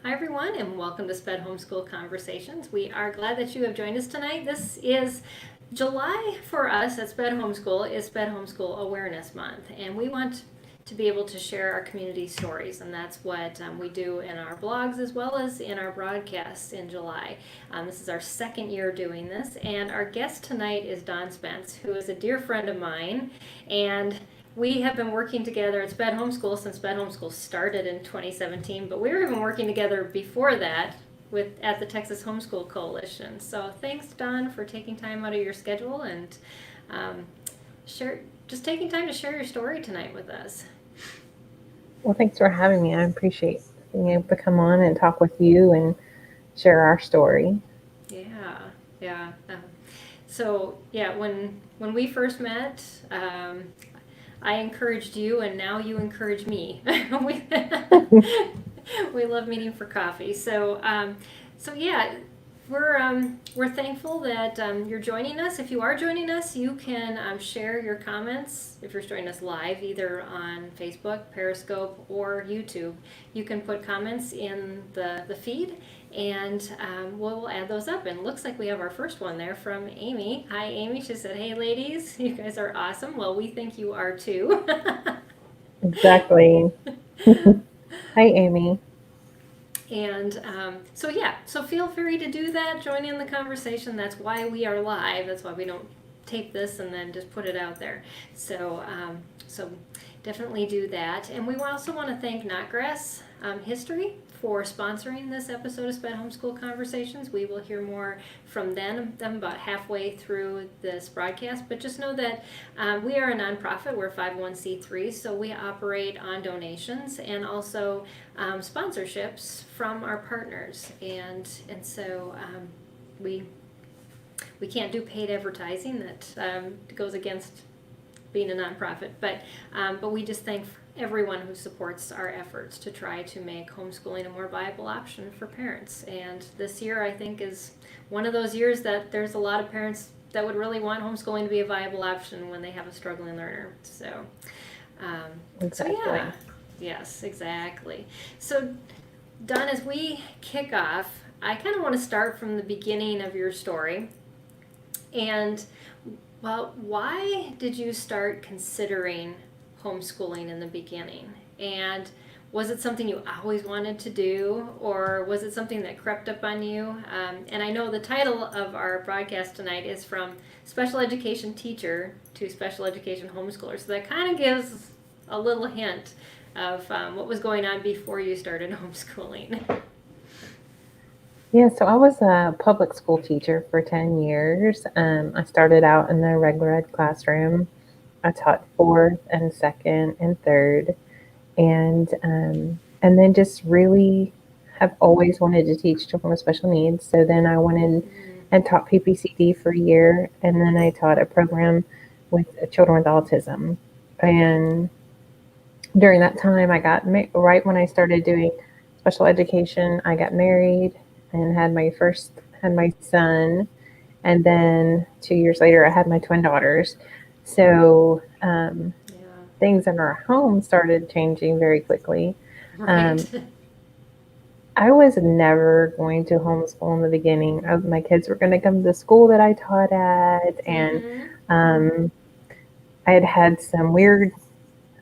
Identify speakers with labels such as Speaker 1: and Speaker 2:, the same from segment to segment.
Speaker 1: Hi everyone, and welcome to SPED Homeschool Conversations. We are glad that you have joined us tonight. This is July for us at SPED Homeschool is SPED Homeschool Awareness Month, and we want to be able to share our community stories, and that's what we do in our blogs as well as in our broadcasts in July. This is our second year doing this, and our guest tonight is Dawn Spence, who is a dear friend of mine, and we have been working together at SPED Homeschool since SPED Homeschool started in 2017, but we were even working together before that at the Texas Homeschool Coalition. So thanks, Dawn, for taking time out of your schedule and taking time to share your story tonight with us.
Speaker 2: Well, thanks for having me. I appreciate being able to come on and talk with you and share our story.
Speaker 1: Yeah. When we first met, I encouraged you, and now you encourage me. We love meeting for coffee. We're thankful that you're joining us. If you are joining us, you can share your comments. If you're joining us live, either on Facebook, Periscope, or YouTube, you can put comments in the feed, and we'll add those up. And it looks like we have our first one there from Amy. Hi, Amy. She said, "Hey, ladies, you guys are awesome." Well, we think you are too.
Speaker 2: Exactly. Hi, Amy.
Speaker 1: And so feel free to do that. Join in the conversation. That's why we are live. That's why we don't tape this and then just put it out there. So definitely do that. And we also want to thank Knotgrass History for sponsoring this episode of SPED Homeschool Conversations. We will hear more from them about halfway through this broadcast, but just know that we are a nonprofit. We're 501c3, so we operate on donations and also sponsorships from our partners, and so we can't do paid advertising that goes against being a nonprofit, but we just thank everyone who supports our efforts to try to make homeschooling a more viable option for parents. And this year, I think, is one of those years that there's a lot of parents that would really want homeschooling to be a viable option when they have a struggling learner.
Speaker 2: Exactly.
Speaker 1: Yes, exactly. So, Dawn, as we kick off, I kind of want to start from the beginning of your story. And, well, why did you start considering homeschooling in the beginning? And was it something you always wanted to do, or was it something that crept up on you? And I know the title of our broadcast tonight is From Special Education Teacher to Special Education Homeschooler. So that kind of gives a little hint of what was going on before you started homeschooling.
Speaker 2: Yeah, so I was a public school teacher for 10 years. I started out in the regular ed classroom. I taught fourth and second and third, and then just really have always wanted to teach children with special needs. So then I went in and taught PPCD for a year, and then I taught a program with children with autism. And during that time, I got right when I started doing special education, I got married and had my son, and then 2 years later, I had my twin daughters. So things in our home started changing very quickly.
Speaker 1: Right.
Speaker 2: I was never going to homeschool in the beginning. My kids were going to come to the school that I taught at, and I had some weird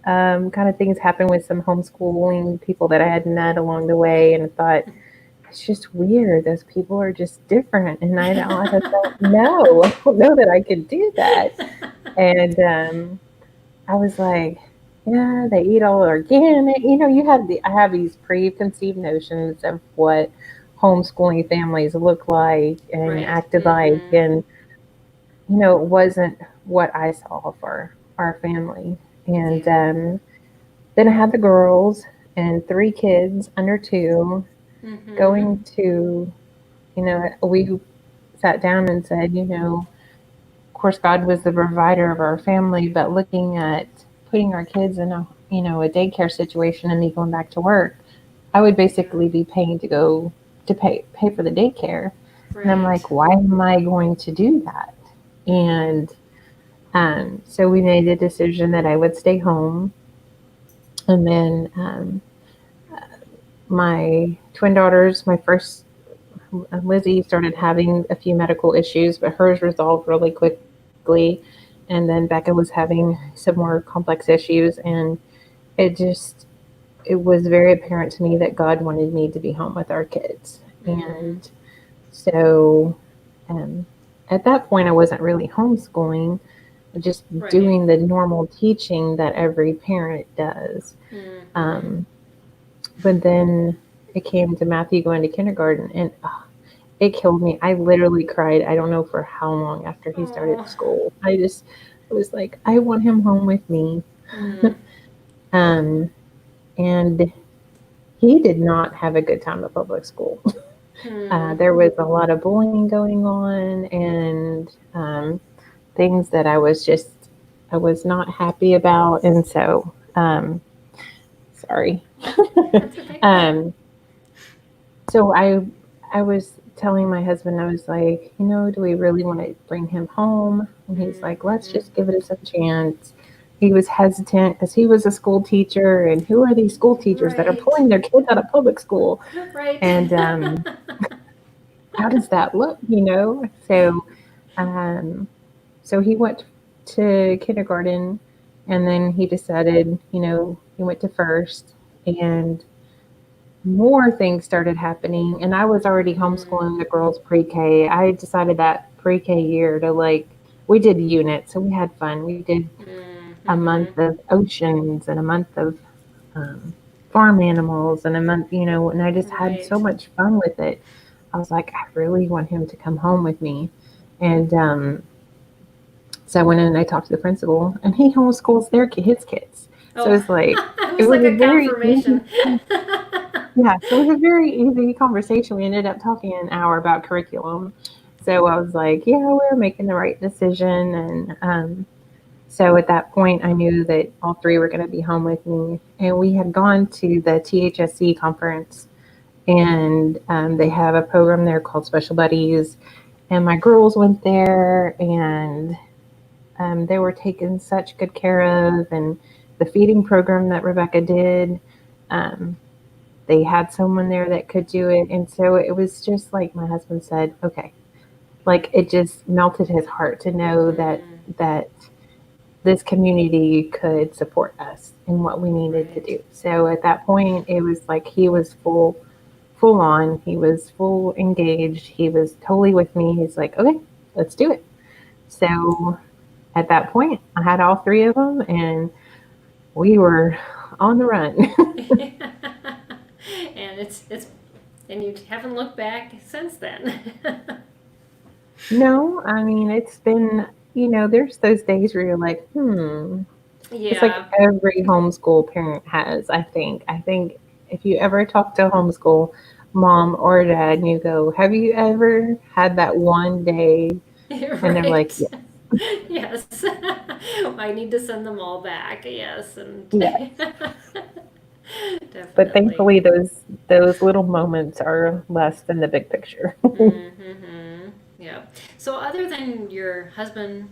Speaker 2: kind of things happen with some homeschooling people that I had met along the way, and I thought, it's just weird. Those people are just different, and I don't know that I could do that. And I was like, yeah, they eat all organic. I have these preconceived notions of what homeschooling families look like and
Speaker 1: Right.
Speaker 2: acted like, and it wasn't what I saw for our family. And then I had the girls and 3 kids under 2. Going to, we sat down and said, of course, God was the provider of our family, but looking at putting our kids in a daycare situation and me going back to work, I would basically be paying to pay for the daycare.
Speaker 1: Right.
Speaker 2: And I'm like, why am I going to do that? And so we made the decision that I would stay home. And then my twin daughters, my first, Lizzie started having a few medical issues, but hers resolved really quickly. And then Becca was having some more complex issues. And it just, it was very apparent to me that God wanted me to be home with our kids. And so at that point, I wasn't really homeschooling, just
Speaker 1: Right.
Speaker 2: doing the normal teaching that every parent does. But then it came to Matthew going to kindergarten, and it killed me. I literally cried. I don't know for how long after he started school. I was like, I want him home with me. And he did not have a good time at public school. There was a lot of bullying going on, and things that I was not happy about. And so, sorry.
Speaker 1: That's okay.
Speaker 2: So I was telling my husband, I was like, do we really want to bring him home? And he's like, let's just give it a chance. He was hesitant because he was a school teacher, and who are these school teachers that are
Speaker 1: Right.
Speaker 2: pulling their kids out of public school?
Speaker 1: Right.
Speaker 2: And how does that look? So he went to kindergarten, and then he decided, he went to first, and more things started happening. And I was already homeschooling the girls pre-K. I decided that pre-K year to we did units, so we had fun. We did a month of oceans and a month of farm animals and a month, and I just had so much fun with it. I was like, I really want him to come home with me. And so I went in and I talked to the principal, and he homeschools his kids. So it's like,
Speaker 1: it was like a
Speaker 2: very
Speaker 1: confirmation.
Speaker 2: yeah, so it was a very easy conversation. We ended up talking an hour about curriculum. So I was like, yeah, we're making the right decision. And so at that point, I knew that all three were going to be home with me. And we had gone to the THSC conference, and they have a program there called Special Buddies. And my girls went there, and they were taken such good care of. And the feeding program that Rebecca did, they had someone there that could do it. And so it was just like my husband said, okay, it just melted his heart to know that this community could support us in what we needed to do. So at that point, it was like he was full on. He was full engaged. He was totally with me. He's like, okay, let's do it. So at that point, I had all three of them, and we were on the run.
Speaker 1: And you haven't looked back since then.
Speaker 2: No, I mean, it's been, there's those days where you're like, It's like every homeschool parent has, I think. I think if you ever talk to a homeschool mom or dad and you go, have you ever had that one day? And they're like,
Speaker 1: yes. Yes. I need to send them all back. Yes. And
Speaker 2: yes.
Speaker 1: Definitely.
Speaker 2: But thankfully, those little moments are less than the big picture.
Speaker 1: Yeah. So other than your husband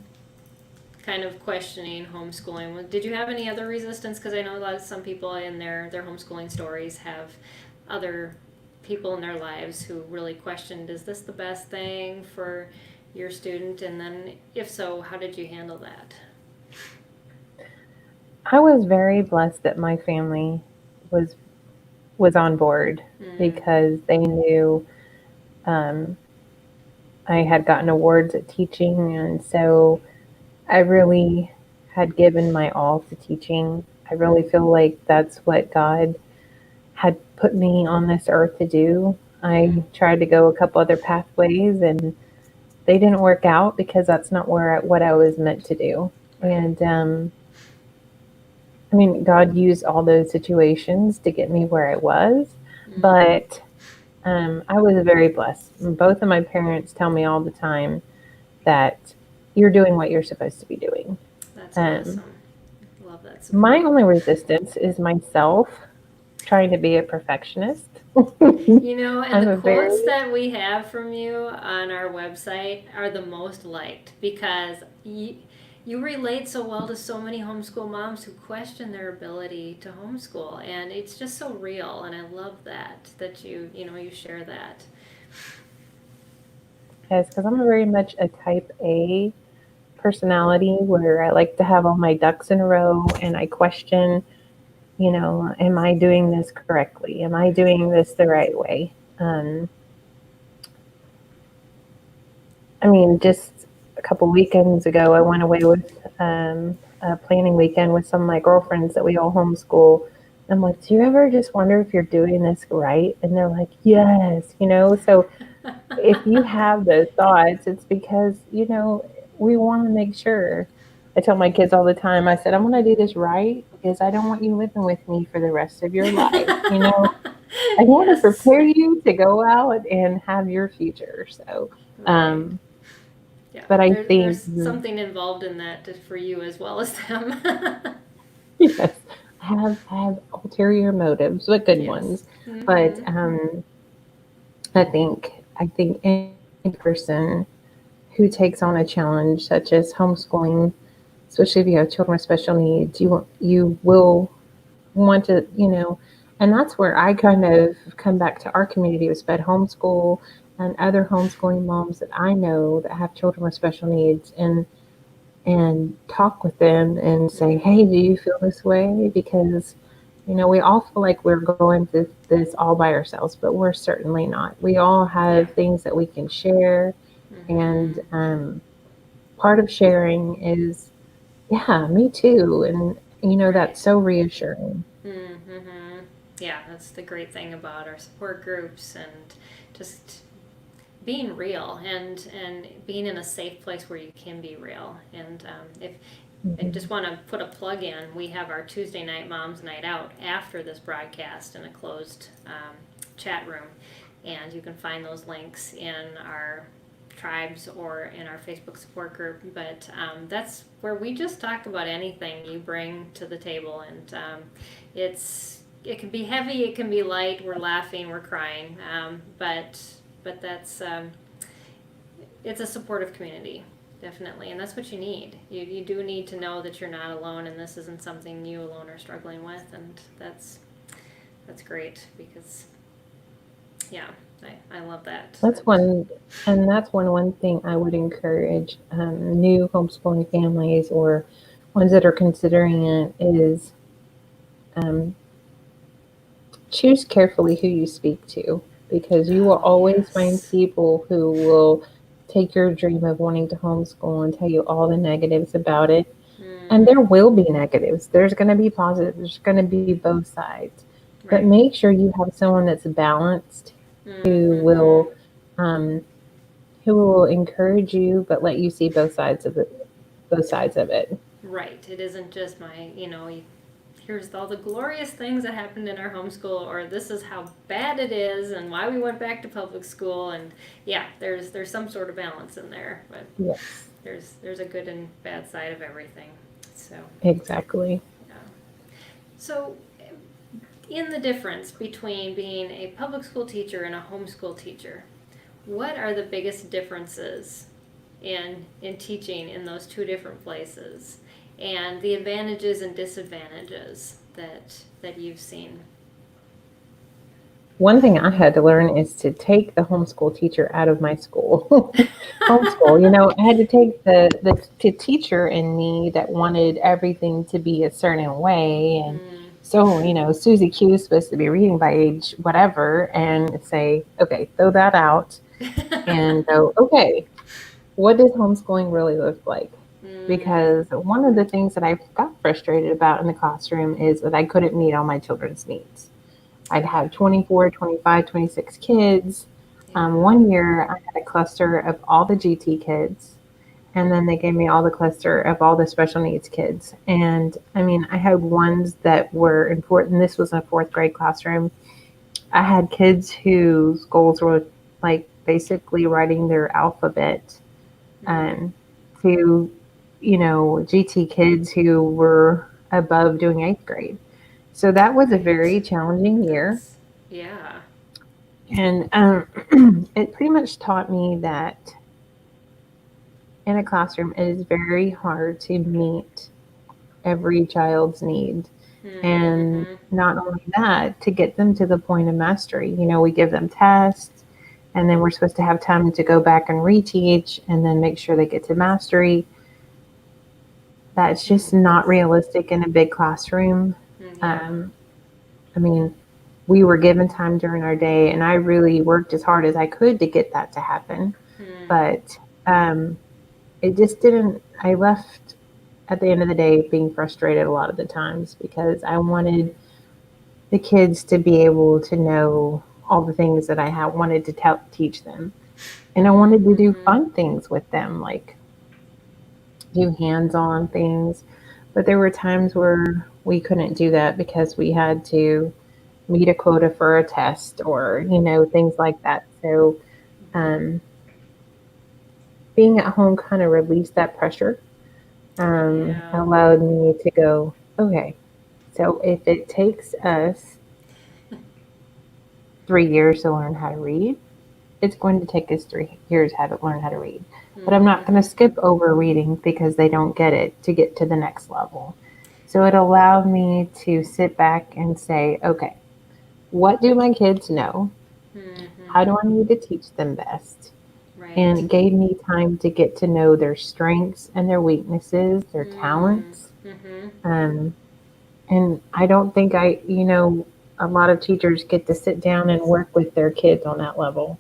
Speaker 1: kind of questioning homeschooling, did you have any other resistance? Because I know some people in their homeschooling stories have other people in their lives who really questioned, is this the best thing for your student? And then if so, how did you handle that?
Speaker 2: I was very blessed that my family was on board because they knew I had gotten awards at teaching, and so I really had given my all to teaching. I really feel like that's what God had put me on this earth to do. I tried to go a couple other pathways, and they didn't work out because that's not what I was meant to do. And I mean, God used all those situations to get me where I was, but I was very blessed. Both of my parents tell me all the time that you're doing what you're supposed to be doing.
Speaker 1: That's awesome. Love that support.
Speaker 2: My only resistance is myself trying to be a perfectionist.
Speaker 1: And the quotes that we have from you on our website are the most liked because You relate so well to so many homeschool moms who question their ability to homeschool, and it's just so real, and I love that you share that.
Speaker 2: Yes, because I'm very much a type A personality where I like to have all my ducks in a row and I question, am I doing this correctly? Am I doing this the right way? I mean, just a couple weekends ago, I went away with a planning weekend with some of my girlfriends that we all homeschool. I'm like, do you ever just wonder if you're doing this right? And they're like, yes, So if you have those thoughts, it's because, we want to make sure. I tell my kids all the time, I said, I'm going to do this right because I don't want you living with me for the rest of your life. I want to
Speaker 1: Yes.
Speaker 2: prepare you to go out and have your future. So,
Speaker 1: Right. Yeah.
Speaker 2: but I
Speaker 1: There's
Speaker 2: think,
Speaker 1: something involved in that for you as well as them.
Speaker 2: yes, I have ulterior motives, but good
Speaker 1: Yes.
Speaker 2: ones. But
Speaker 1: Mm-hmm.
Speaker 2: I think any person who takes on a challenge such as homeschooling, especially if you have children with special needs, you will want to, and that's where I kind of come back to our community with SPED Homeschool and other homeschooling moms that I know that have children with special needs, and talk with them and say, hey, do you feel this way? Because we all feel like we're going through this all by ourselves, but we're certainly not. We all
Speaker 1: Yeah.
Speaker 2: have things that we can share,
Speaker 1: Mm-hmm.
Speaker 2: and part of sharing is, yeah, me too, and that's
Speaker 1: Right.
Speaker 2: so reassuring.
Speaker 1: Mm-hmm. Yeah, that's the great thing about our support groups and just being real and being in a safe place where you can be real. And if I
Speaker 2: Mhm.
Speaker 1: just want to put a plug in, we have our Tuesday night Moms Night Out after this broadcast in a closed chat room, and you can find those links in our tribes or in our Facebook support group. But that's where we just talk about anything you bring to the table, and it can be heavy, it can be light. We're laughing, we're crying, but that's it's a supportive community, definitely, and that's what you need. You do need to know that you're not alone, and this isn't something you alone are struggling with, and that's great because yeah, I love that.
Speaker 2: That's one thing I would encourage new homeschooling families or ones that are considering it is um, choose carefully who you speak to, because you will
Speaker 1: Oh
Speaker 2: always find
Speaker 1: yes.
Speaker 2: people who will take your dream of wanting to homeschool and tell you all the negatives about it. And
Speaker 1: Mm-hmm.
Speaker 2: there will be negatives. There's going to be positives. There's going to be both sides. But
Speaker 1: Right.
Speaker 2: make sure you have someone that's balanced who
Speaker 1: Mm-hmm.
Speaker 2: will um, who will encourage you, but let you see both sides of it.
Speaker 1: Right. It isn't just here's all the glorious things that happened in our homeschool, or this is how bad it is and why we went back to public school. And yeah, there's some sort of balance in there, but
Speaker 2: Yes,
Speaker 1: there's a good and bad side of everything. So
Speaker 2: exactly.
Speaker 1: yeah. So in the difference between being a public school teacher and a homeschool teacher, what are the biggest differences in teaching in those two different places, and the advantages and disadvantages that you've seen?
Speaker 2: One thing I had to learn is to take the homeschool teacher out of my school. Homeschool, I had to take the teacher in me that wanted everything to be a certain way. And
Speaker 1: Mm.
Speaker 2: so, Susie Q is supposed to be reading by age whatever, and say, okay, throw that out and go, okay, what does homeschooling really look like?
Speaker 1: Mm.
Speaker 2: Because one of the things that I got frustrated about in the classroom is that I couldn't meet all my children's needs. I'd have 24, 25, 26 kids.
Speaker 1: Yeah.
Speaker 2: One year I had a cluster of all the GT kids, and then they gave me all the cluster of all the special needs kids. And I mean, I had ones that were important. This was a fourth grade classroom. I had kids whose goals were like basically writing their alphabet,
Speaker 1: Mm.
Speaker 2: um, to, GT kids who were above doing eighth grade. So that was a
Speaker 1: Right.
Speaker 2: very challenging year.
Speaker 1: That's yeah.
Speaker 2: And it pretty much taught me that in a classroom, it is very hard to meet every child's need. And
Speaker 1: Mm-hmm.
Speaker 2: not only that, to get them to the point of mastery. We give them tests, and then we're supposed to have time to go back and reteach and then make sure they get to mastery. That's just not realistic in a big classroom.
Speaker 1: Yeah.
Speaker 2: Um, I mean, we were given time during our day, and I really worked as hard as I could to get that to happen. But it just didn't. I left at the end of the day being frustrated a lot of the times because I wanted the kids to be able to know all the things that I wanted to teach them. And I wanted to do
Speaker 1: Mm-hmm.
Speaker 2: fun things with them, like do hands on things. But there were times where we couldn't do that because we had to meet a quota for a test or, things like that. So um, being at home kind of released that pressure,
Speaker 1: Yeah.
Speaker 2: allowed me to go, okay, so if it takes us 3 years to learn how to read, it's going to take us 3 years how to learn how to read. But I'm not going to
Speaker 1: Mm-hmm.
Speaker 2: skip over reading because they don't get it to get to the next level. So it allowed me to sit back and say, okay, what do my kids know? How
Speaker 1: Mm-hmm.
Speaker 2: do I need to teach them best? And
Speaker 1: Right.
Speaker 2: it gave me time to get to know their strengths and their weaknesses, their talents.
Speaker 1: Mm-hmm.
Speaker 2: Um, and I don't think a lot of teachers get to sit down and work with their kids on that level.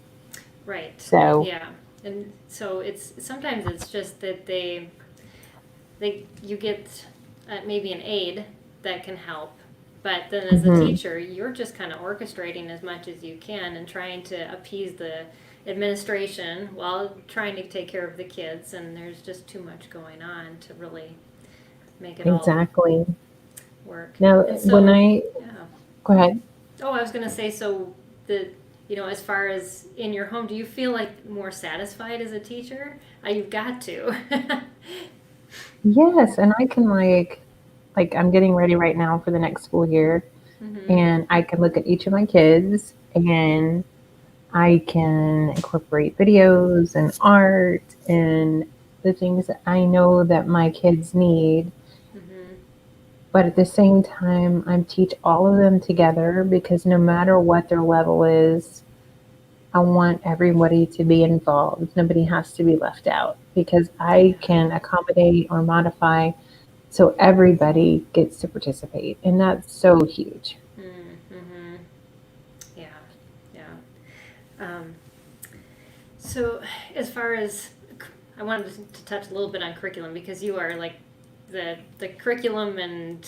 Speaker 1: Right.
Speaker 2: So,
Speaker 1: Yeah. And so it's sometimes it's just that you get maybe an aide that can help, but then as a
Speaker 2: mhm,
Speaker 1: teacher you're just kind of orchestrating as much as you can and trying to appease the administration while trying to take care of the kids, and there's just too much going on to really make it all
Speaker 2: exactly.
Speaker 1: work.
Speaker 2: Now,
Speaker 1: And so yeah.
Speaker 2: go ahead.
Speaker 1: Oh, I was going to say, so the as far as in your home, do you feel like more satisfied as a teacher? You've got to.
Speaker 2: Yes, and I can I'm getting ready right now for the next school year,
Speaker 1: Mm-hmm.
Speaker 2: and I can look at each of my kids and I can incorporate videos and art and the things that I know that my kids need.
Speaker 1: Mm-hmm.
Speaker 2: But at the same time, I teach all of them together because no matter what their level is, I want everybody to be involved. Nobody has to be left out because I
Speaker 1: Yeah.
Speaker 2: can accommodate or modify so everybody gets to participate. And that's so huge.
Speaker 1: Mm-hmm. Yeah. Yeah. Um, so as far as I wanted to touch a little bit on curriculum because you are like the curriculum and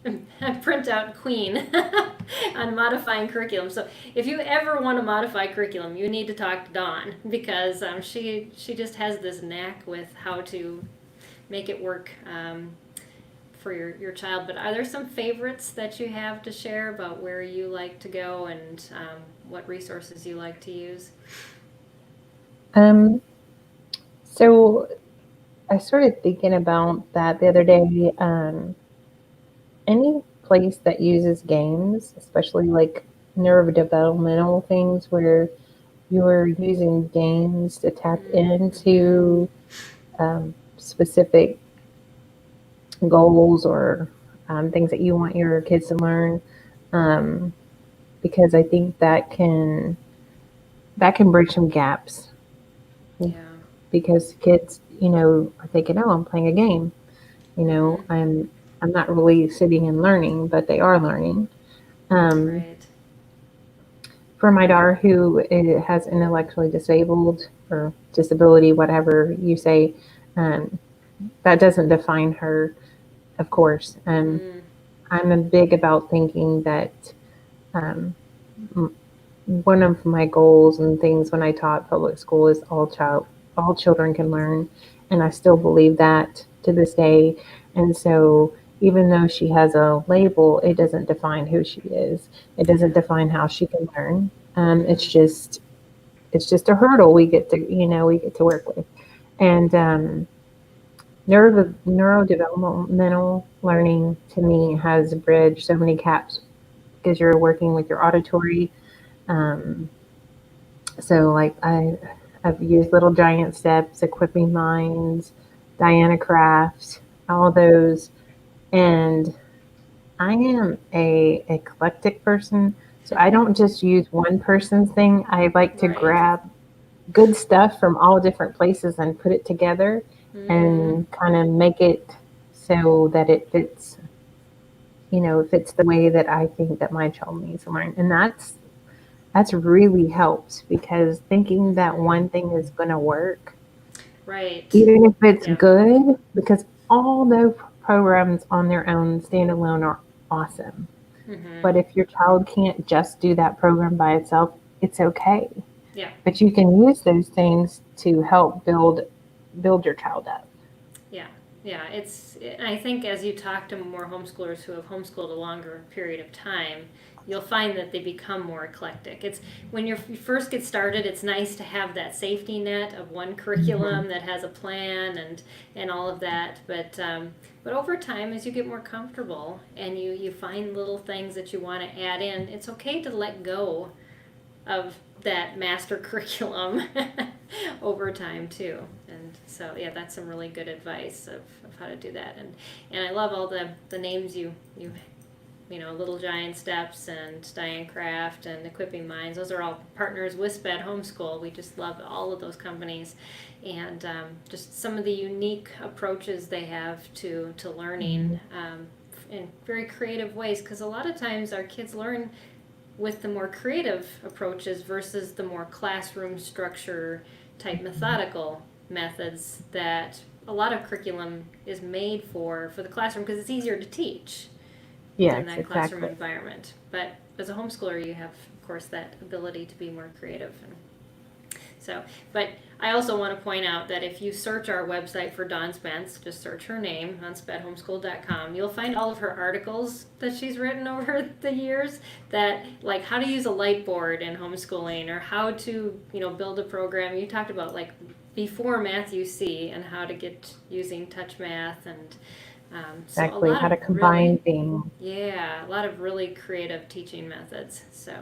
Speaker 1: printout queen on modifying curriculum. So if you ever want to modify curriculum, you need to talk to Dawn because she just has this knack with how to make it work for your child. But are there some favorites that you have to share about where you like to go and what resources you like to use?
Speaker 2: Um, so I started thinking about that the other day. Any place that uses games, especially like neurodevelopmental things where you're using games to tap
Speaker 1: Mm-hmm.
Speaker 2: into specific goals or things that you want your kids to learn, um, because I think that can bridge some gaps
Speaker 1: Yeah.
Speaker 2: because kids, are thinking, "Oh, I'm playing a game."
Speaker 1: Mm-hmm.
Speaker 2: I'm not really sitting and learning, but they are learning. Um,
Speaker 1: Right.
Speaker 2: for my daughter who has intellectually disabled or disability, whatever you say, um, that doesn't define her, of course.
Speaker 1: Mm.
Speaker 2: I'm a big about thinking that um, one of my goals and things when I taught public school is all children can learn, and I still believe that to this day. And so, even though she has a label, it doesn't define who she is. It doesn't
Speaker 1: Yeah.
Speaker 2: define how she can learn.
Speaker 1: Mm.
Speaker 2: It's just a hurdle we get to work with, and neurodevelopmental learning to me has bridged so many gaps because you're working with your auditory. Um, so like I've used Little Giant Steps, Equipping Minds, Diana Craft, all those. And I am a eclectic person, so I don't just use one person's thing. I like to
Speaker 1: Right.
Speaker 2: grab good stuff from all different places and put it together
Speaker 1: Mm-hmm.
Speaker 2: and kind of make it so that it fits, fits the way that I think that my child needs to learn. And that's really helps because thinking that one thing is going to work,
Speaker 1: Right.
Speaker 2: even if it's
Speaker 1: Yeah.
Speaker 2: good, because all those programs on their own standalone are awesome.
Speaker 1: Mm-hmm.
Speaker 2: But if your child can't just do that program by itself, it's okay.
Speaker 1: Yeah.
Speaker 2: But you can use those things to help build your child up.
Speaker 1: Yeah. Yeah. I think as you talk to more homeschoolers who have homeschooled a longer period of time, you'll find that they become more eclectic. It's when you first get started, it's nice to have that safety net of one
Speaker 2: Mhm.
Speaker 1: curriculum that has a plan and all of that. But over time, as you get more comfortable and you find little things that you want to add in, it's okay to let go of that master curriculum over time too. And so yeah, that's some really good advice of how to do that. And I love all the names you know, Little Giant Steps and Diane Craft and Equipping Minds. Those are all partners with SPED Homeschool. We just love all of those companies, and just some of the unique approaches they have to learning in very creative ways. Because a lot of times our kids learn with the more creative approaches versus the more classroom structure type methodical methods that a lot of curriculum is made for the classroom because it's easier to teach within
Speaker 2: Yes,
Speaker 1: that classroom
Speaker 2: exactly.
Speaker 1: environment. But as a homeschooler, you have, of course, that ability to be more creative. So, but I also want to point out that if you search our website for Dawn Spence, just search her name on spedhomeschool.com, you'll find all of her articles that she's written over the years that, like, how to use a light board in homeschooling or how to, build a program. You talked about, like, before Math UC and how to get using touch math and so a
Speaker 2: Exactly.
Speaker 1: lot
Speaker 2: How
Speaker 1: of
Speaker 2: to
Speaker 1: really,
Speaker 2: combine things.
Speaker 1: yeah, a lot of really creative teaching methods. So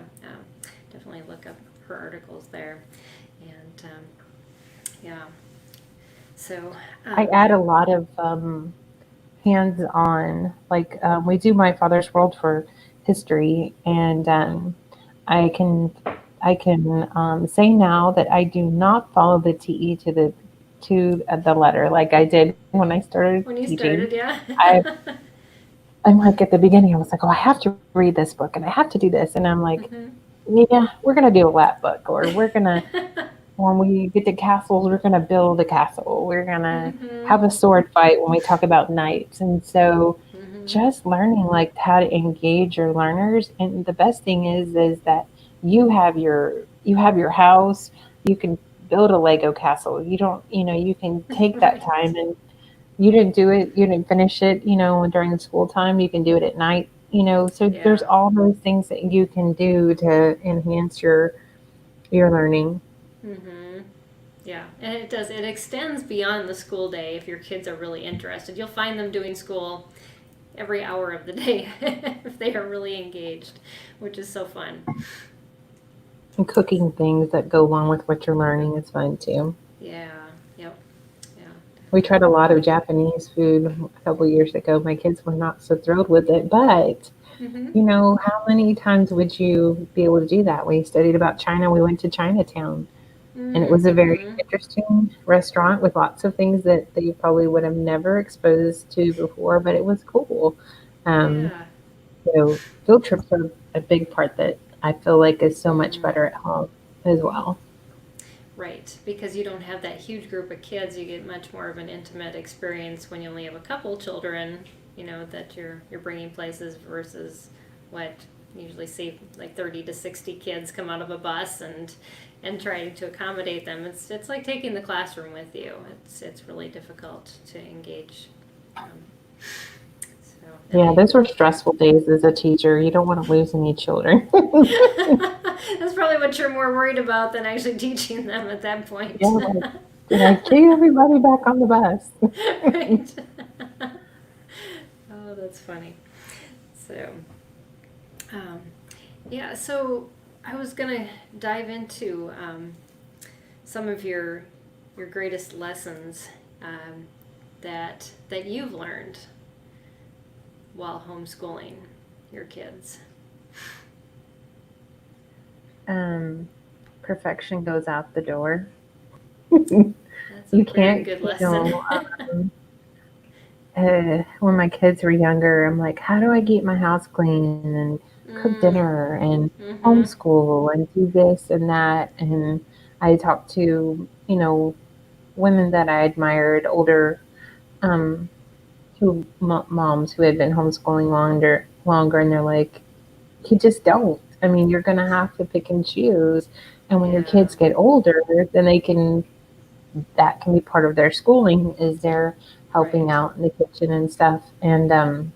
Speaker 1: definitely look up her articles there. And yeah, so
Speaker 2: I add a lot of hands-on. Like we do My Father's World for history, and I can I can say now that I do not follow the TE to the letter like I did when I started
Speaker 1: when you
Speaker 2: teaching.
Speaker 1: started, yeah.
Speaker 2: I I'm like at the beginning, I was like, oh, I have to read this book and I have to do this, and I'm like,
Speaker 1: hmm
Speaker 2: yeah, we're gonna do a lap book, or we're gonna when we get to castles, we're gonna build a castle. We're gonna
Speaker 1: hmm
Speaker 2: have a sword fight when we talk about knights, and so
Speaker 1: hmm
Speaker 2: just learning like how to engage your learners. And the best thing is that you have your house. You can build a Lego castle. You don't, you can take that
Speaker 1: right.
Speaker 2: time, and you didn't do it, you didn't finish it, during the school time. You can do it at night, so there's
Speaker 1: Yeah.
Speaker 2: all those things that you can do to enhance your learning.
Speaker 1: hmm Yeah, and it does. It extends beyond the school day if your kids are really interested. You'll find them doing school every hour of the day if they are really engaged, which is so fun.
Speaker 2: And cooking things that go along with what you're learning is fun too.
Speaker 1: Yeah. Yep. Yeah.
Speaker 2: We tried a
Speaker 1: Definitely.
Speaker 2: lot of Japanese food a couple years ago. My kids were not so thrilled with it, but
Speaker 1: hmm
Speaker 2: how many times would you be able to do that? We studied about China. We went to Chinatown, and it was a very
Speaker 1: hmm
Speaker 2: interesting restaurant with lots of things that they probably would have never exposed to before, but it was cool. Um,
Speaker 1: Yeah.
Speaker 2: Field trips are a big part that I feel like is so much
Speaker 1: hmm
Speaker 2: better at home as well.
Speaker 1: Right, because you don't have that huge group of kids, you get much more of an intimate experience when you only have a couple children, that you're bringing places versus what you usually see like 30 to 60 kids come out of a bus and trying to accommodate them. It's like taking the classroom with you. It's really difficult to engage. Um, so and
Speaker 2: Yeah,
Speaker 1: I
Speaker 2: those were stressful days as a teacher. You don't want to lose any children.
Speaker 1: that's probably what you're more worried about than actually teaching them at that
Speaker 2: Yeah,
Speaker 1: point.
Speaker 2: like, did I get everybody back on the bus?
Speaker 1: Right. Oh, that's funny. So, um, yeah, so I was going to dive into some of your greatest lessons that you've learned while homeschooling your kids?
Speaker 2: Perfection goes out the door.
Speaker 1: That's a
Speaker 2: You
Speaker 1: very
Speaker 2: can't,
Speaker 1: good
Speaker 2: you
Speaker 1: lesson.
Speaker 2: know, when my kids were younger, I'm like, how do I keep my house clean and cook dinner and
Speaker 1: Mm-hmm.
Speaker 2: homeschool and do this and that? And I talked to, women that I admired, older, um, moms who had been homeschooling longer, and they're like, you just don't. I mean, you're going to have to pick and choose. And when your
Speaker 1: Yeah.
Speaker 2: kids get older, then that can be part of their schooling, is they're helping
Speaker 1: Right.
Speaker 2: out in the kitchen and stuff. And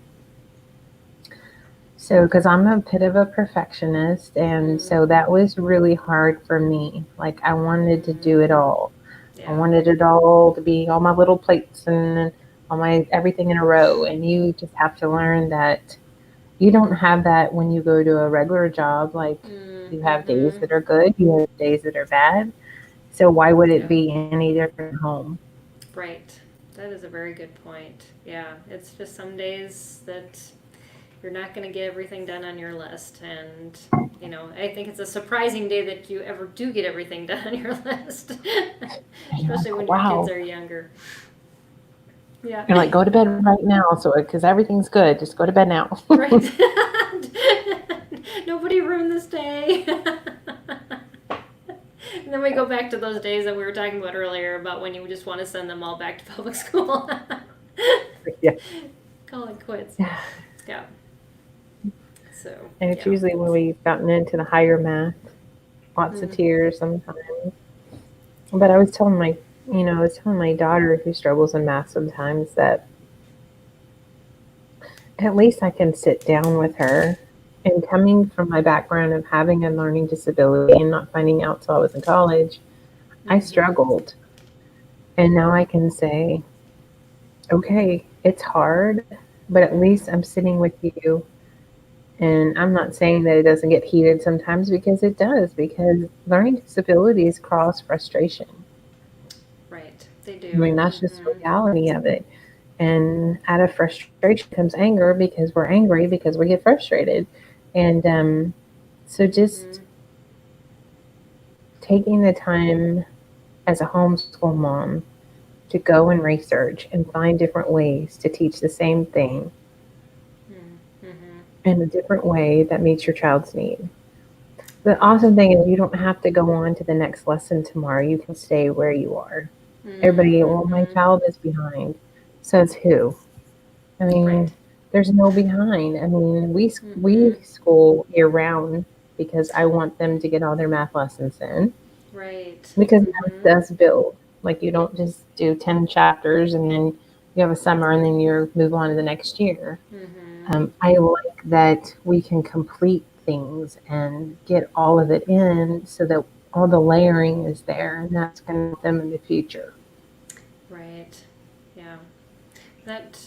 Speaker 2: so, because I'm a bit of a perfectionist, and so that was really hard for me. Like, I wanted to do it all. I
Speaker 1: Yeah.
Speaker 2: wanted it all to be all my little plates and all my everything in a row. And you just have to learn that you don't have that when you go to a regular job. Like, you have days
Speaker 1: Mm-hmm.
Speaker 2: that are good, you have days that are bad. So why would it
Speaker 1: Yep.
Speaker 2: be any different at home?
Speaker 1: Right. That is a very good point. Yeah. It's just some days that you're not going to get everything done on your list. And, I think it's a surprising day that you ever do get everything done on your list,
Speaker 2: And you're
Speaker 1: especially
Speaker 2: like,
Speaker 1: when your kids
Speaker 2: wow.
Speaker 1: are younger. Yeah.
Speaker 2: You're like, go to bed right now, so because everything's good, just go to bed now.
Speaker 1: Right. Nobody ruined this day. And then we go back to those days that we were talking about earlier about when you just want to send them all back to public school.
Speaker 2: Yeah.
Speaker 1: Call it quits. Yeah. So,
Speaker 2: And it's
Speaker 1: yeah.
Speaker 2: usually when we've gotten into the higher math, lots of
Speaker 1: Mm.
Speaker 2: tears sometimes. But I was telling my daughter who struggles in math sometimes that at least I can sit down with her. And coming from my background of having a learning disability and not finding out till I was in college, I
Speaker 1: Mm-hmm.
Speaker 2: struggled. And now I can say, okay, it's hard, but at least I'm sitting with you. And I'm not saying that it doesn't get heated sometimes, because it does, because learning disabilities cause frustration.
Speaker 1: Right. They
Speaker 2: I
Speaker 1: do.
Speaker 2: mean, that's just the
Speaker 1: Mm-hmm.
Speaker 2: reality of it. And out of frustration comes anger, because we're angry because we get frustrated. And so
Speaker 1: Mm-hmm.
Speaker 2: just taking the time as a homeschool mom to go and research and find different ways to teach the same thing
Speaker 1: Mm-hmm.
Speaker 2: in a different way that meets your child's need. The awesome thing is you don't have to go on to the next lesson tomorrow. You can stay where you are. Everybody, well, my
Speaker 1: Mm-hmm.
Speaker 2: child is behind. Says who? I
Speaker 1: Right.
Speaker 2: mean, there's no behind. I mean,
Speaker 1: Mm-hmm.
Speaker 2: we school year round because I want them to get all their math lessons in,
Speaker 1: Right.
Speaker 2: because math
Speaker 1: Mm-hmm.
Speaker 2: does build. Like, you don't just do 10 chapters and then you have a summer and then you move on to the next year.
Speaker 1: Mm-hmm.
Speaker 2: I like that we can complete things and get all of it in, so that all the layering is there, and that's going to help them in the future.
Speaker 1: Right. Yeah. That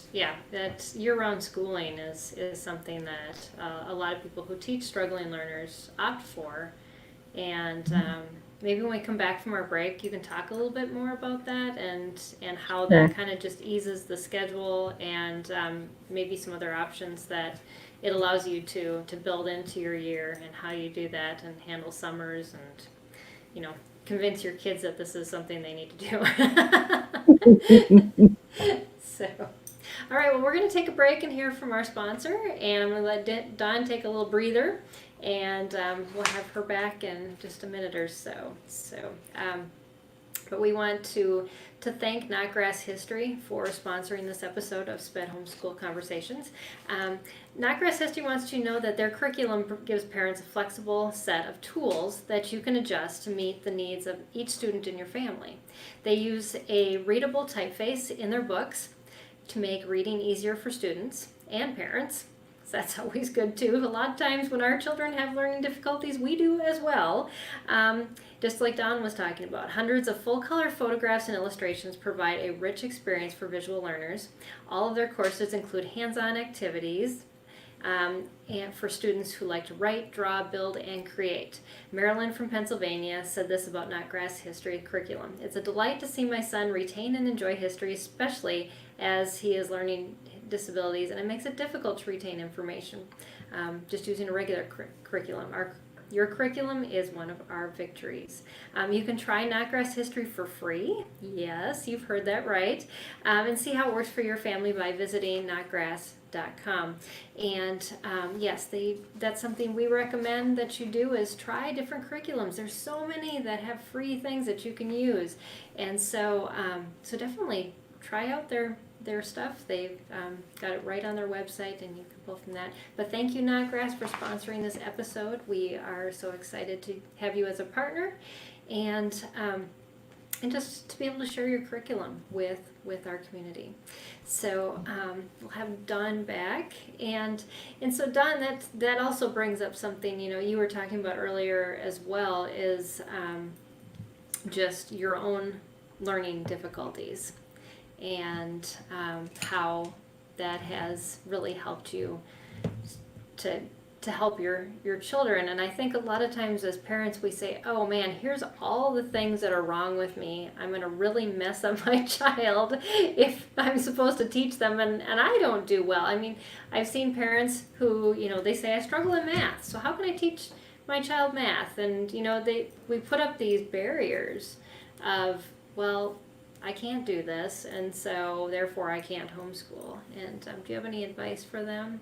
Speaker 1: year-round schooling is something that a lot of people who teach struggling learners opt for. And maybe when we come back from our break, you can talk a little bit more about that and how that
Speaker 2: Sure.
Speaker 1: kind of just eases the schedule, and maybe some other options that it allows you to build into your year, and how you do that and handle summers, and convince your kids that this is something they need to do. So, all right, well, we're going to take a break and hear from our sponsor, and I'm going to let Dawn take a little breather, and we'll have her back in just a minute or so. But we want to thank Knotgrass History for sponsoring this episode of SPED Homeschool Conversations. Knotgrass History wants you to know that their curriculum gives parents a flexible set of tools that you can adjust to meet the needs of each student in your family. They use a readable typeface in their books to make reading easier for students and parents. So that's always good too. A lot of times when our children have learning difficulties, we do as well. Just like Dawn was talking about, hundreds of full color photographs and illustrations provide a rich experience for visual learners. All of their courses include hands-on activities, and for students who like to write, draw, build, and create. Marilyn from Pennsylvania said this about Knotgrass history curriculum. It's a delight to see my son retain and enjoy history, especially as he is learning disabilities, and it makes it difficult to retain information just using a regular curriculum. Your curriculum is one of our victories. You can try Knotgrass history for free. Yes, you've heard that right. And see how it works for your family by visiting knotgrass.com. And yes, that's something we recommend that you do, is try different curriculums. There's so many that have free things that you can use. And so definitely try out their stuff. They've got it right on their website, and you can pull from that. But thank you, Knotgrass, for sponsoring this episode. We are so excited to have you as a partner, and just to be able to share your curriculum with our community. So we'll have Dawn back, and so Dawn, that also brings up something you were talking about earlier as well, is just your own learning difficulties, and how that has really helped you to help your children. And I think a lot of times as parents we say, oh man, here's all the things that are wrong with me. I'm going to really mess up my child if I'm supposed to teach them and I don't do well. I mean, I've seen parents who, they say, I struggle in math, so how can I teach my child math? And we put up these barriers of, well, I can't do this, and so therefore I can't homeschool. And do you have any advice for them?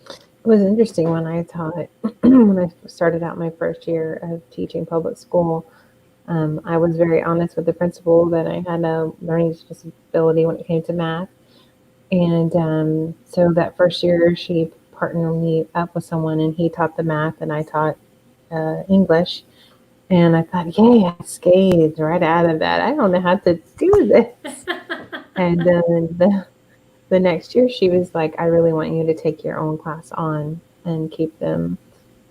Speaker 2: It was interesting when I taught, when I started out my first year of teaching public school, I was very honest with the principal that I had a learning disability when it came to math. And so that first year she partnered me up with someone, and he taught the math and I taught English. And I thought, yay, I skated right out of that. I don't know how to do this. And then the next year she was like, I really want you to take your own class on and keep them,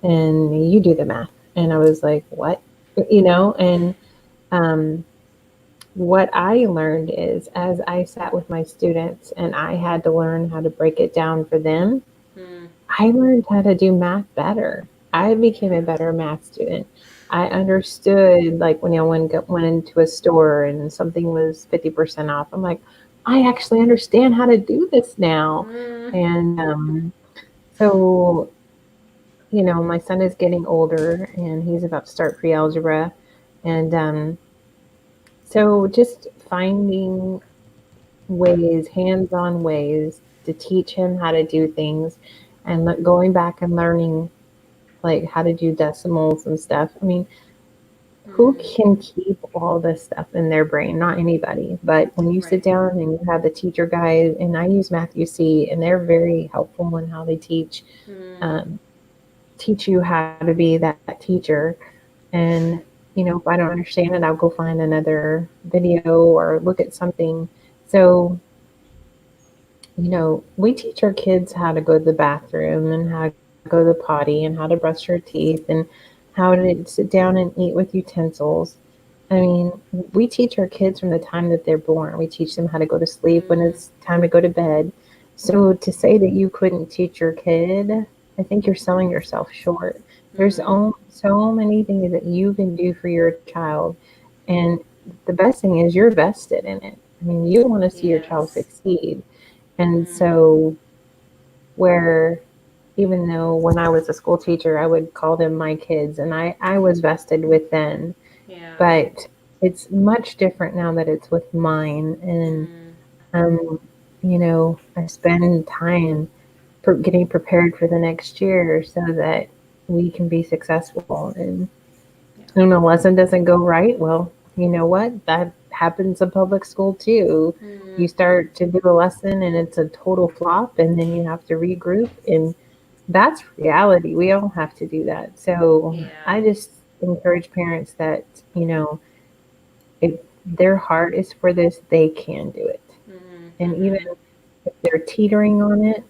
Speaker 2: and you do the math. And I was like, what? And what I learned is, as I sat with my students and I had to learn how to break it down for them, I learned how to do math better. I became a better math student. I understood, like, when I went into a store and something was 50% off, I'm like, I actually understand how to do this now. And so, my son is getting older and he's about to start pre-algebra. And so just finding ways, hands-on ways to teach him how to do things, and going back and learning like how to do decimals and stuff. I mean, who can keep all this stuff in their brain? Not anybody. But when you sit down and you have the teacher guide, and I use MathUC, and they're very helpful in how they teach you how to be that teacher. And, if I don't understand it, I'll go find another video or look at something. So, we teach our kids how to go to the bathroom and how to go to the potty and how to brush your teeth and how to sit down and eat with utensils. I mean, we teach our kids from the time that they're born. We teach them how to go to sleep when it's time to go to bed. So to say that you couldn't teach your kid, I think you're selling yourself short. There's so many things that you can do for your child. And the best thing is you're vested in it. I mean, you want to see your child succeed. And so where, even though when I was a school teacher, I would call them my kids, and I was vested with them. Yeah. But it's much different now that it's with mine. And, I spend time getting prepared for the next year so that we can be successful. And when a lesson doesn't go right, well, you know what? That happens in public school too. You start to do a lesson and it's a total flop, and then you have to regroup, and that's reality. We all have to do that. So I just encourage parents that, if their heart is for this, they can do it. And even if they're teetering on it,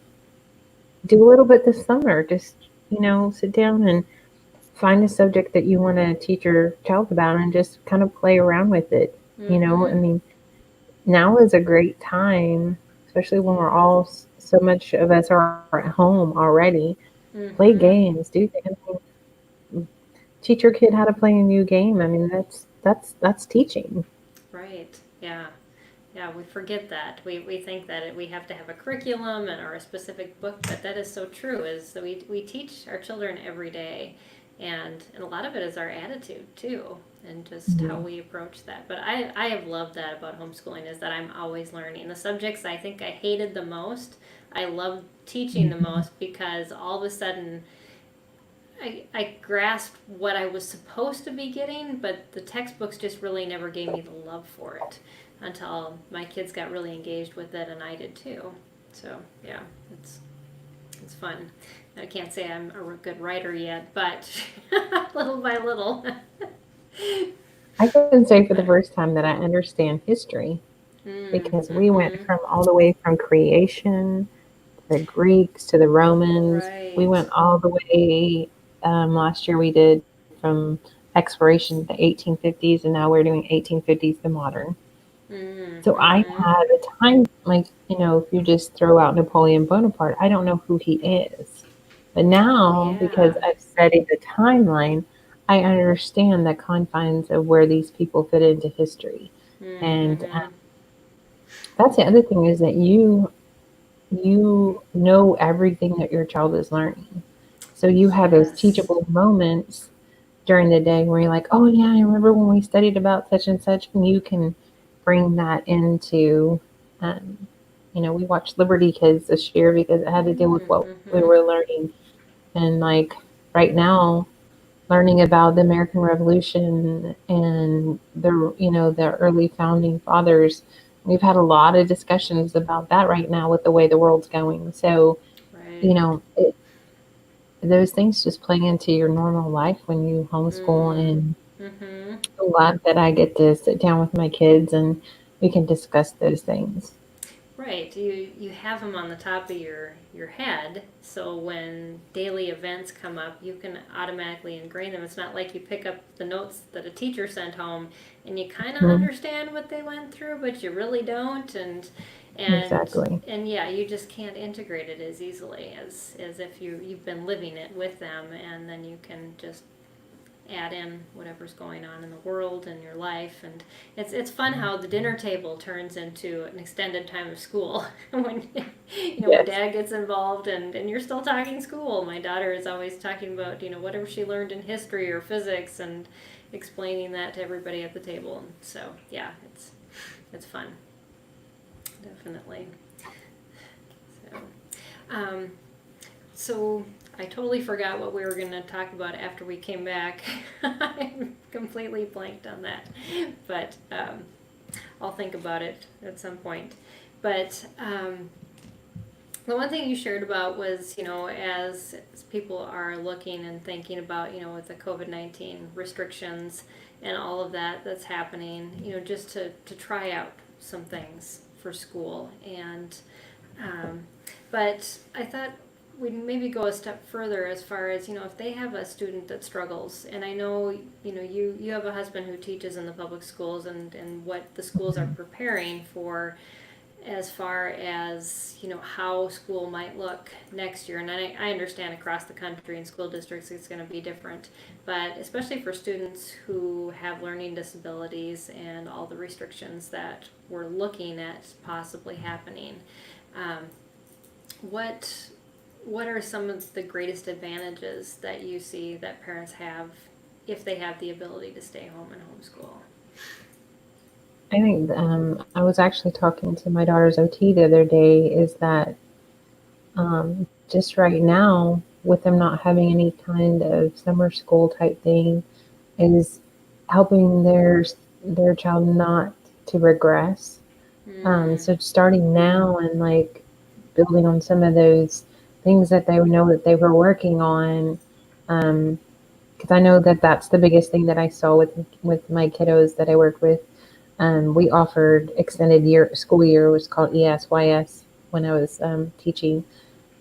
Speaker 2: do a little bit this summer. Just, sit down and find a subject that you want to teach your child about and just kind of play around with it. I mean, now is a great time, especially when we're all so much of us are at home already. Play
Speaker 1: Mm-hmm.
Speaker 2: games, do things. Teach your kid how to play a new game. I mean, that's teaching.
Speaker 1: Right. Yeah. Yeah, we forget that. We think that we have to have a curriculum and or a specific book, but that is so true. Is that we teach our children every day, and a lot of it is our attitude too, and just how
Speaker 2: Mhm.
Speaker 1: we approach that. But I have loved that about homeschooling is that I'm always learning. The subjects I think I hated the most, I loved teaching the
Speaker 2: Mhm.
Speaker 1: most because all of a sudden I grasped what I was supposed to be getting, but the textbooks just really never gave me the love for it until my kids got really engaged with it, and I did too. So yeah, it's fun. I can't say I'm a good writer yet, but little by little.
Speaker 2: I can say for the first time that I understand history because we went
Speaker 1: Mm-hmm.
Speaker 2: from all the way from creation, the Greeks to the Romans. We
Speaker 1: Right.
Speaker 2: went all the way. Last year we did from exploration to the 1850s, and now we're doing 1850s to modern. So I
Speaker 1: Mm-hmm.
Speaker 2: had a time, like, if you just throw out Napoleon Bonaparte, I don't know who he is. But now, because
Speaker 1: Yeah.
Speaker 2: I've studied the timeline, I understand the confines of where these people fit into history. And
Speaker 1: Mm-hmm.
Speaker 2: that's the other thing is that you know everything that your child is learning. So you have those
Speaker 1: Yes.
Speaker 2: teachable moments during the day where you're like, oh yeah, I remember when we studied about such and such, and you can bring that into, um, we watched Liberty Kids this year because it had to do with what we
Speaker 1: Mm-hmm.
Speaker 2: were learning. And like right now, learning about the American Revolution and the early founding fathers, we've had a lot of discussions about that right now with the way the world's going. So,
Speaker 1: Right.
Speaker 2: you know, it, those things just play into your normal life when you homeschool, and
Speaker 1: Mm-hmm.
Speaker 2: a lot that I get to sit down with my kids and we can discuss those things.
Speaker 1: Right. You have them on the top of your head, so when daily events come up, you can automatically ingrain them. It's not like you pick up the notes that a teacher sent home and you kind of
Speaker 2: Mhm.
Speaker 1: understand what they went through, but you really don't, and
Speaker 2: Exactly.
Speaker 1: and yeah, you just can't integrate it as easily as if you've been living it with them, and then you can just add in whatever's going on in the world and your life. And it's fun how the dinner table turns into an extended time of school when when
Speaker 2: Yes.
Speaker 1: dad gets involved, and you're still talking school. My daughter is always talking about whatever she learned in history or physics and explaining that to everybody at the table. And so yeah, it's fun, definitely. So um, so I totally forgot what we were going to talk about after we came back. I completely blanked on that, but I'll think about it at some point. But the one thing you shared about was, as people are looking and thinking about, with the COVID-19 restrictions and all of that that's happening, just to try out some things for school. And um, but I thought we'd maybe go a step further as far as if they have a student that struggles, and I know you have a husband who teaches in the public schools, and what the schools are preparing for as far as how school might look next year. And I understand across the country in school districts it's going to be different, but especially for students who have learning disabilities and all the restrictions that we're looking at possibly happening, um, what what are some of the greatest advantages that you see that parents have if they have the ability to stay home and homeschool?
Speaker 2: I think I was actually talking to my daughter's OT the other day, is that just right now, with them not having any kind of summer school type thing, is helping their child not to regress.
Speaker 1: Mm,
Speaker 2: So starting now and like building on some of those things that they know that they were working on, because I know that that's the biggest thing that I saw with my kiddos that I work with. We offered extended year school year, it was called ESYS when I was teaching,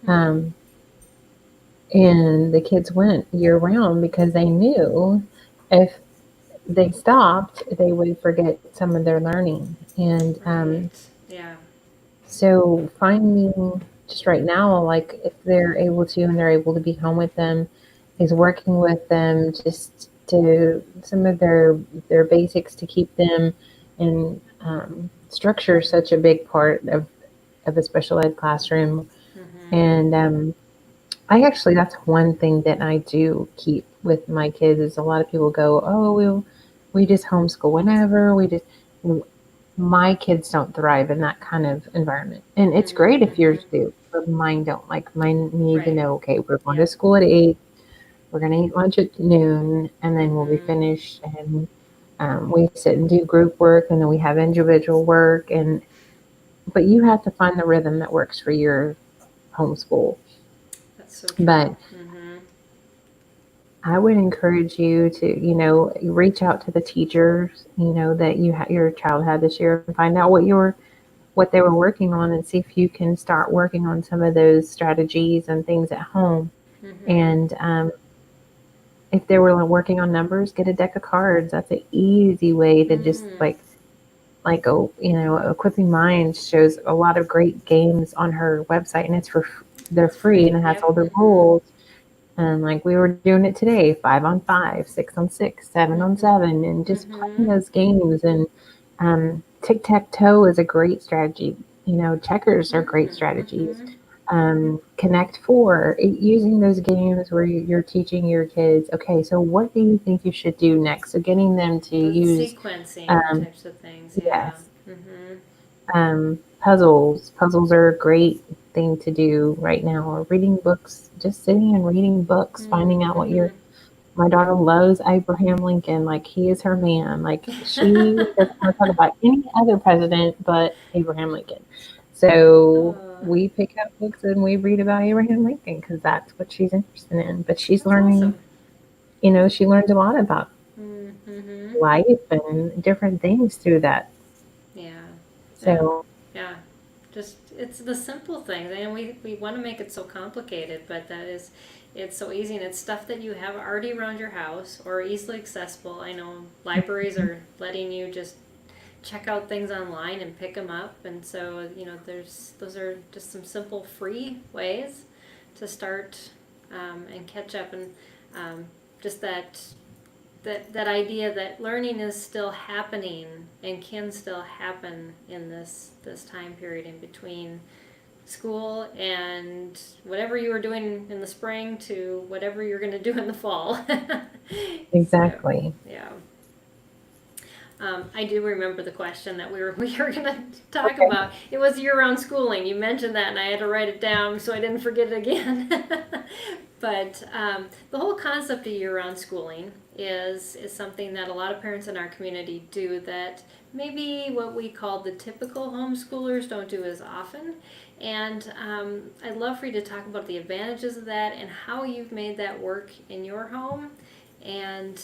Speaker 1: mm,
Speaker 2: um, and the kids went year round because they knew if they stopped, they would forget some of their learning. And
Speaker 1: right. Yeah.
Speaker 2: so finding just right now, like if they're able to and they're able to be home with them, is working with them just to some of their basics to keep them in structure is such a big part of a special ed classroom. And I actually, that's one thing that I do keep with my kids is a lot of people go, oh, we just homeschool whenever we just, my kids don't thrive in that kind of environment. And it's great if yours do, but mine don't. Like mine need to
Speaker 1: Right.
Speaker 2: know, okay, we're going
Speaker 1: Yeah.
Speaker 2: to school at 8, we're going to eat lunch at noon, and then we'll be finished. And we sit and do group work, and then we have individual work. But you have to find the rhythm that works for your homeschool.
Speaker 1: That's so true.
Speaker 2: But I would encourage you to, reach out to the teachers, that your child had this year and find out what they were working on and see if you can start working on some of those strategies and things at home. And if they were working on numbers, get a deck of cards. That's an easy way to just Equipping Minds shows a lot of great games on her website, and they're free and it has all the rules. And like we were doing it today, 5-on-5, 6-on-6, 7-on-7, and just playing those games. And tic-tac-toe is a great strategy. Checkers are great strategies. Connect Four, using those games where you're teaching your kids, okay, so what do you think you should do next? So getting them to use
Speaker 1: sequencing types of things.
Speaker 2: Yes. Puzzles. Puzzles are a great thing to do right now. Or reading books, just sitting and reading books, finding out my daughter loves Abraham Lincoln. Like he is her man. Like she doesn't want to talk about any other president but Abraham Lincoln. So we pick up books and we read about Abraham Lincoln because that's what she's interested in. But she's learning, she learns a lot about life and different things through that.
Speaker 1: Yeah.
Speaker 2: So
Speaker 1: yeah, just it's the simple things, and we want to make it so complicated, but it's so easy, and it's stuff that you have already around your house or easily accessible. I know libraries are letting you just check out things online and pick them up, and so those are just some simple free ways to start and catch up, and just that idea that learning is still happening and can still happen in this time period in between school and whatever you were doing in the spring to whatever you're going to do in the fall.
Speaker 2: Exactly.
Speaker 1: So, yeah. I do remember the question that we were going to talk about. It was year-round schooling. You mentioned that, and I had to write it down so I didn't forget it again. But the whole concept of year-round schooling is something that a lot of parents in our community do that maybe what we call the typical homeschoolers don't do as often. And I'd love for you to talk about the advantages of that and how you've made that work in your home. And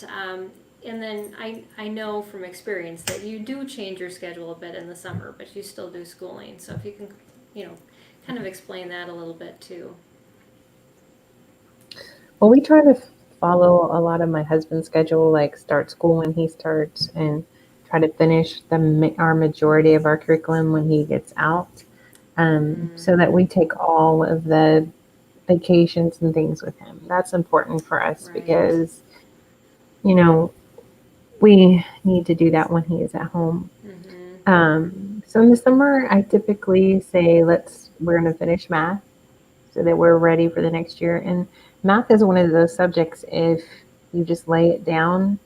Speaker 1: then I know from experience that you do change your schedule a bit in the summer, but you still do schooling. So if you can, kind of explain that a little bit too.
Speaker 2: Well, we try to follow a lot of my husband's schedule, like start school when he starts and try to finish our majority of our curriculum when he gets out, so that we take all of the vacations and things with him. That's important for us because, we need to do that when he is at home. So in the summer, I typically say, we're going to finish math so that we're ready for the next year. And math is one of those subjects, if you just lay it down,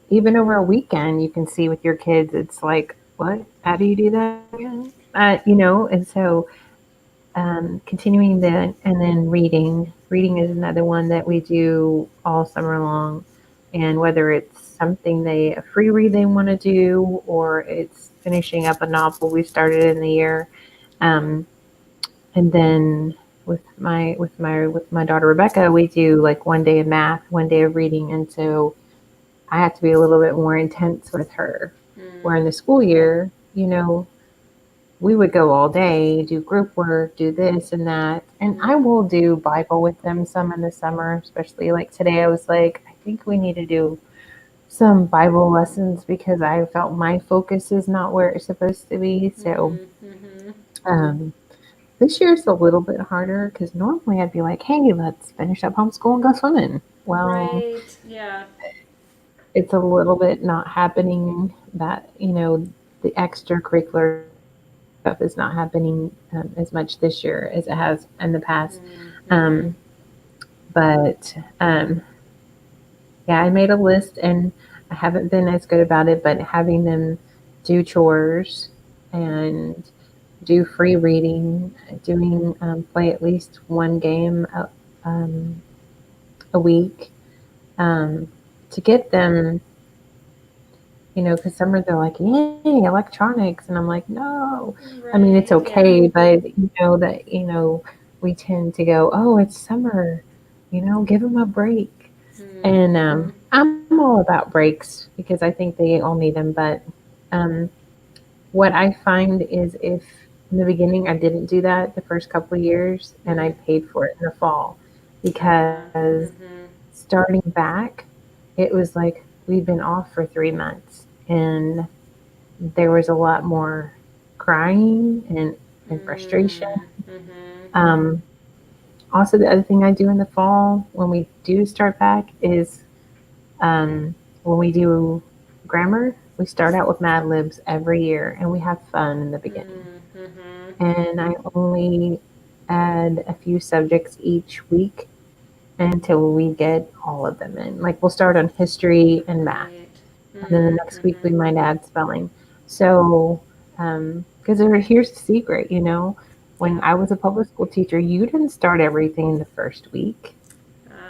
Speaker 2: even over a weekend, you can see with your kids, it's like, what? How do you do that again? And so continuing that, and then reading. Reading is another one that we do all summer long. And whether it's something a free read they want to do, or it's finishing up a novel we started in the year. And then with my daughter Rebecca, we do like one day of math, one day of reading, and so I have to be a little bit more intense with her. Where in the school year, we would go all day, do group work, do this and that, and I will do Bible with them some in the summer, especially like today. I was like, I think we need to do some Bible lessons because I felt my focus is not where it's supposed to be. So, This year is a little bit harder because normally I'd be like, hey, let's finish up homeschool and go swimming. Well,
Speaker 1: Right. Yeah.
Speaker 2: it's a little bit not happening that, the extracurricular stuff is not happening as much this year as it has in the past.
Speaker 1: Mm-hmm.
Speaker 2: Um, but yeah, I made a list and I haven't been as good about it, but having them do chores and do free reading, doing play at least one game um, a week um, to get them, because some of they're like, yay, electronics. And I'm like, no. I mean, it's
Speaker 1: Right. Yeah.
Speaker 2: okay, but we tend to go, oh, it's summer, give them a break. And
Speaker 1: Mm-hmm.
Speaker 2: I'm all about breaks because I think they all need them. But um, what I find is if in the beginning I didn't do that the first couple of years and I
Speaker 1: Mm-hmm.
Speaker 2: paid for it in the fall
Speaker 1: Yeah.
Speaker 2: because
Speaker 1: Mm-hmm.
Speaker 2: starting back, it was like we'd been off for 3 months and there was a lot more crying and frustration.
Speaker 1: Mm-hmm.
Speaker 2: Um, Also, the other thing I do in the fall when we do start back is when we do grammar, we start out with Mad Libs every year and we have fun in the beginning.
Speaker 1: Mm-hmm.
Speaker 2: And I only add a few subjects each week until we get all of them in. Like we'll start on history and math,
Speaker 1: Right.
Speaker 2: and then the next week
Speaker 1: Mm-hmm.
Speaker 2: we might add spelling. So, because here's the secret, when
Speaker 1: Yeah.
Speaker 2: I was a public school teacher, you didn't start everything the first week.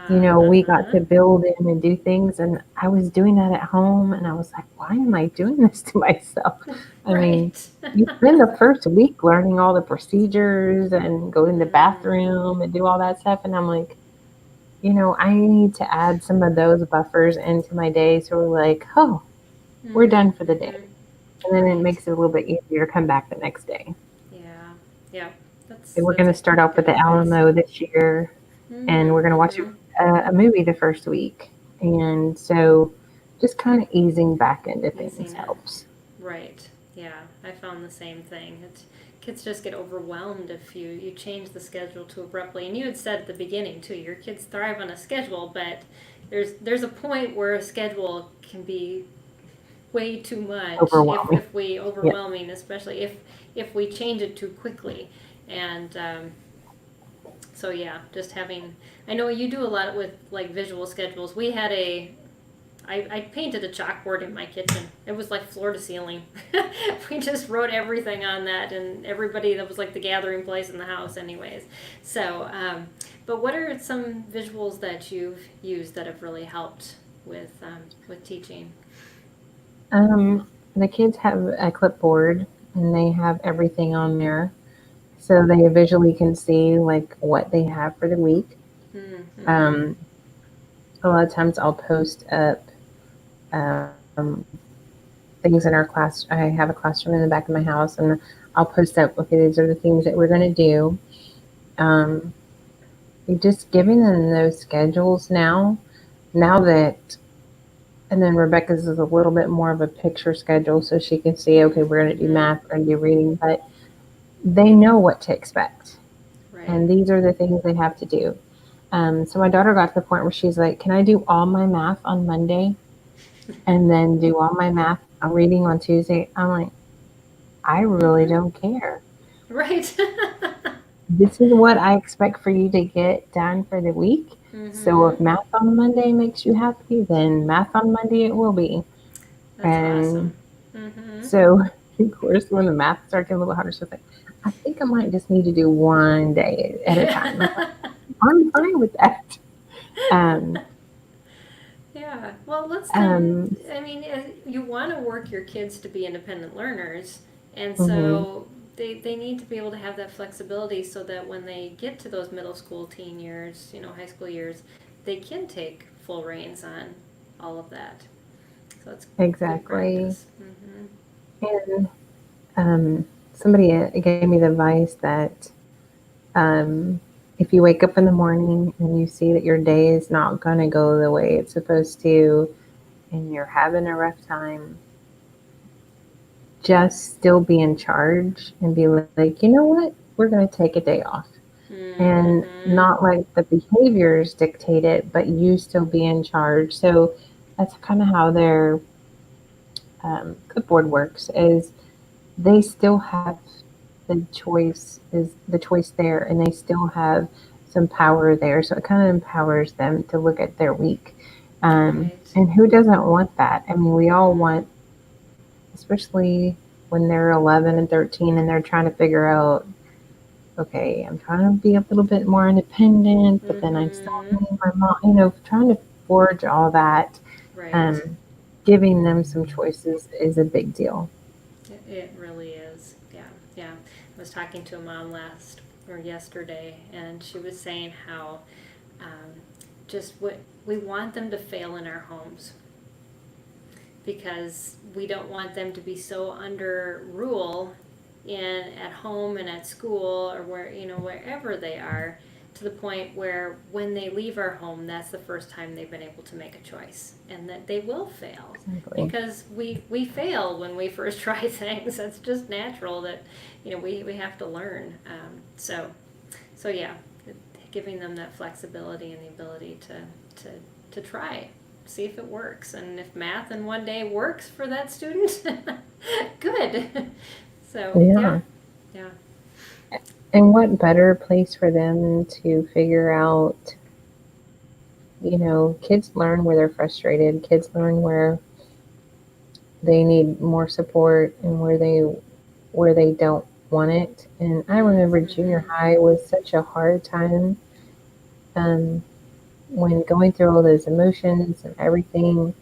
Speaker 2: We got
Speaker 1: Uh-huh.
Speaker 2: to build in and do things, and I was doing that at home, and I was like, why am I doing this to myself? I mean,
Speaker 1: Right.
Speaker 2: you spend the first week learning all the procedures and go in the
Speaker 1: Mm.
Speaker 2: bathroom and do all that stuff, and I'm like, I need to add some of those buffers into my day so we're like, oh, we're done for the day.
Speaker 1: Mm-hmm.
Speaker 2: And then it
Speaker 1: Right.
Speaker 2: makes it a little bit easier to come back the next day.
Speaker 1: Yeah. Yeah. That's
Speaker 2: And we're
Speaker 1: that's
Speaker 2: going
Speaker 1: a
Speaker 2: to start off with
Speaker 1: good
Speaker 2: the
Speaker 1: advice.
Speaker 2: Alamo this year, and we're going to watch
Speaker 1: Mm-hmm.
Speaker 2: a movie the first week. And so just kind of easing back into things
Speaker 1: Easing it.
Speaker 2: helps.
Speaker 1: Right. Yeah. I found the same thing. Kids just get overwhelmed if you change the schedule too abruptly. And you had said at the beginning too, your kids thrive on a schedule, but there's a point where a schedule can be way too much
Speaker 2: Overwhelming.
Speaker 1: if we
Speaker 2: Yeah.
Speaker 1: overwhelming, especially if we change it too quickly. And so yeah, just having. I know you do a lot with like visual schedules. We had I painted a chalkboard in my kitchen. It was like floor to ceiling. We just wrote everything on that, and everybody, that was like the gathering place in the house, anyways. So, but what are some visuals that you've used that have really helped with teaching?
Speaker 2: The kids have a clipboard and they have everything on there. So they visually can see like what they have for the week.
Speaker 1: Mm-hmm.
Speaker 2: Um, a lot of times I'll post up um, things in our class. I have a classroom in the back of my house, and I'll post up, okay, these are the things that we're going to do. Um, just giving them those schedules now that, and then Rebecca's is a little bit more of a picture schedule, so she can see, okay, we're going to do
Speaker 1: Mm-hmm.
Speaker 2: math, we're going to do reading, but they know what to expect.
Speaker 1: Right.
Speaker 2: And these are the things they have to do. So my daughter got to the point where she's like, can I do all my math on Monday and then do all my math reading on Tuesday? I'm like, I really
Speaker 1: Mm-hmm.
Speaker 2: don't care.
Speaker 1: Right.
Speaker 2: This is what I expect for you to get done for the week. So
Speaker 1: Mm-hmm.
Speaker 2: if math on Monday makes you happy, then math on Monday it will be.
Speaker 1: That's
Speaker 2: And
Speaker 1: awesome. Mm-hmm.
Speaker 2: so, of course, when the math started getting a little harder, she's like, I think I might just need to do one day at a time. I'm like, I'm fine with that. Um,
Speaker 1: Yeah. Well, let's them.
Speaker 2: um,
Speaker 1: I mean, you want to work your kids to be independent learners, and
Speaker 2: mhm,
Speaker 1: so they need to be able to have that flexibility so that when they get to those middle school, teen years, high school years, they can take full reins on all of that. So it's good
Speaker 2: exactly.
Speaker 1: practice. Mm-hmm.
Speaker 2: And somebody gave me the advice that um, if you wake up in the morning and you see that your day is not going to go the way it's supposed to, and you're having a rough time, just still be in charge and be like, you know what? we're going to take a day off. And
Speaker 1: Mm-hmm.
Speaker 2: not let the behaviors dictate it, but you still be in charge. So that's kind of how their clipboard works. Is they still have the choice there, and they still have some power there. So it kind of empowers them to look at their week.
Speaker 1: Right.
Speaker 2: And who doesn't want that? I mean, we all want, especially when they're 11 and 13 and they're trying to figure out, okay, I'm trying to be a little bit more independent, but then I still
Speaker 1: Mm-hmm.
Speaker 2: need my mom, trying to forge all that.
Speaker 1: Right.
Speaker 2: Um, Giving them some choices is a big deal.
Speaker 1: It really is. Yeah. Yeah. I was talking to a mom last or yesterday, and she was saying how just what we want them to fail in our homes because we don't want them to be so under rule in at home and at school or wherever they are, to the point where when they leave our home, that's the first time they've been able to make a choice, and that they will fail
Speaker 2: Exactly.
Speaker 1: because we fail when we first try things. That's just natural that we have to learn. So yeah, giving them that flexibility and the ability to try, see if it works, and if math in one day works for that student, good. So yeah,
Speaker 2: Yeah.
Speaker 1: yeah.
Speaker 2: And what better place for them to figure out, kids learn where they're frustrated, kids learn where they need more support and where they don't want it. And I remember junior
Speaker 1: Mm-hmm.
Speaker 2: high was such a hard time, um, when going through all those emotions and everything,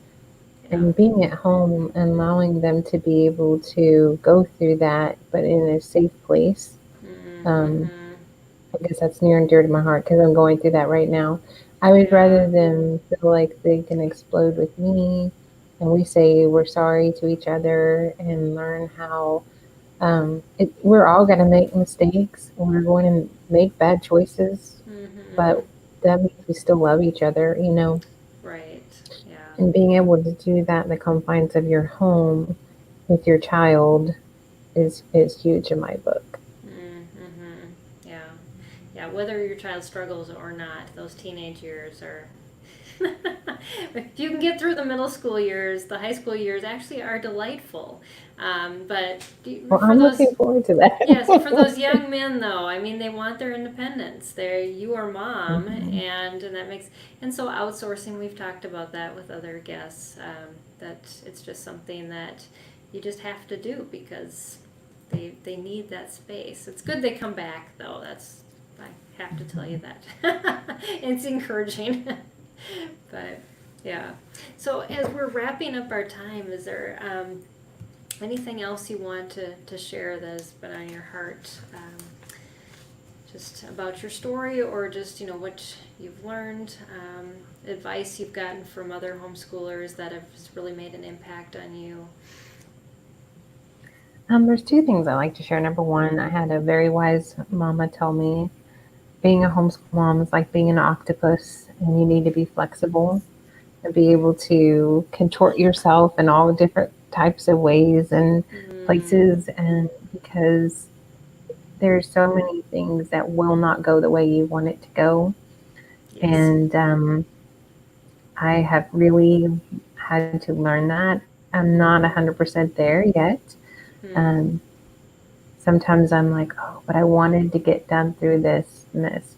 Speaker 1: Yeah.
Speaker 2: and being at home and allowing them to be able to go through that, but in a safe place. Um,
Speaker 1: Mm-hmm.
Speaker 2: I guess that's near and dear to my heart because I'm going through that right now. I would
Speaker 1: Yeah.
Speaker 2: rather them feel like they can explode with me and we say we're sorry to each other and learn how, we're all going to make mistakes and we're going to make bad choices,
Speaker 1: Mm-hmm.
Speaker 2: but that means we still love each other.
Speaker 1: Right. Yeah.
Speaker 2: And being able to do that in the confines of your home with your child is huge in my book.
Speaker 1: Mm-hmm. Yeah. Yeah. Whether your child struggles or not, those teenage years are. If you can get through the middle school years, the high school years actually are delightful. But
Speaker 2: Well,
Speaker 1: for
Speaker 2: I'm
Speaker 1: those,
Speaker 2: looking forward to
Speaker 1: yes, for those
Speaker 2: that.
Speaker 1: young men though, I mean, they want their independence. You are mom,
Speaker 2: Mhm.
Speaker 1: and that makes, and so outsourcing. We've talked about that with other guests. That it's just something that you just have to do because they need that space. It's good they come back though. That's I have to tell you that. It's encouraging. But yeah. So as we're wrapping up our time, is there anything else you want to share that's been on your heart, just about your story, or just what you've learned, advice you've gotten from other homeschoolers that have just really made an impact on you?
Speaker 2: There's two things I like to share. Number one, I had a very wise mama tell me being a homeschool mom is like being an octopus, and you need to be flexible and be able to contort yourself in all different types of ways and
Speaker 1: Mm,
Speaker 2: places, and because there's so many things that will not go the way you want it to go.
Speaker 1: yes.
Speaker 2: And I have really had to learn that. I'm not
Speaker 1: Mm-hmm.
Speaker 2: 100% there yet.
Speaker 1: Mm,
Speaker 2: Um, Sometimes I'm like, oh, but I wanted to get done through this and this.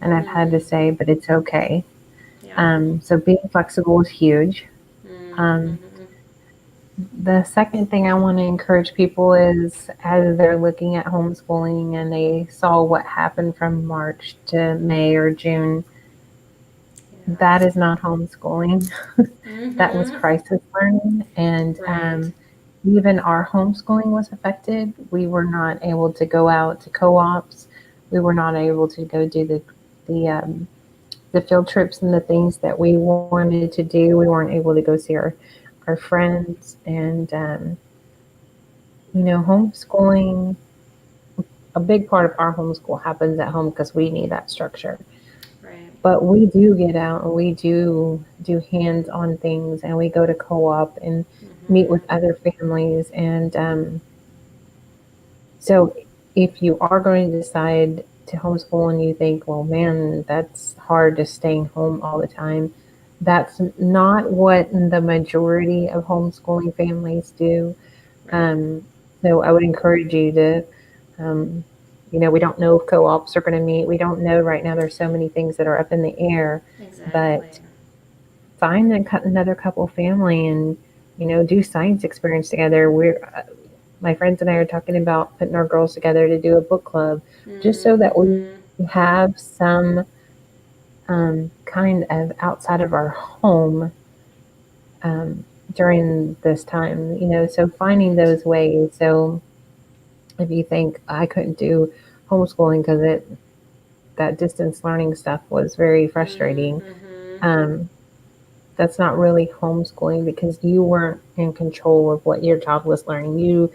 Speaker 2: And I've had to
Speaker 1: mm,
Speaker 2: say, but it's okay.
Speaker 1: yeah.
Speaker 2: So being flexible is huge. Um,
Speaker 1: Mm-hmm.
Speaker 2: the second thing I want to encourage people is as they're looking at homeschooling and they saw what happened from March to May or June,
Speaker 1: Yeah.
Speaker 2: that is not homeschooling. That was
Speaker 1: Mm-hmm.
Speaker 2: crisis learning. And
Speaker 1: Right.
Speaker 2: even our homeschooling was affected. We were not able to go out to co-ops. We were not able to go do the field trips and the things that we wanted to do. We weren't able to go see our friends. And homeschooling, a big part of our homeschool happens at home because we need that structure.
Speaker 1: Right.
Speaker 2: But we do get out and we do hands-on things, and we go to co-op and meet
Speaker 1: Mm-hmm.
Speaker 2: with other families. And so if you are going to decide to homeschool and you think, well, man, that's hard to staying home all the time, that's not what the majority of homeschooling families do.
Speaker 1: Right.
Speaker 2: So I would encourage you to, um, we don't know if co-ops are going to meet. We don't know right now. There's so many things that are up in the air,
Speaker 1: Exactly.
Speaker 2: but find another couple family and, do science experience together. My friends and I are talking about putting our girls together to do a book club, just so that we
Speaker 1: Mm-hmm.
Speaker 2: have some kind of outside of our home um, during this time. So finding
Speaker 1: Right.
Speaker 2: those ways. So if you think I couldn't do homeschooling because that distance learning stuff was very frustrating,
Speaker 1: Mm-hmm.
Speaker 2: um, that's not really homeschooling because you weren't in control of what your child was learning. You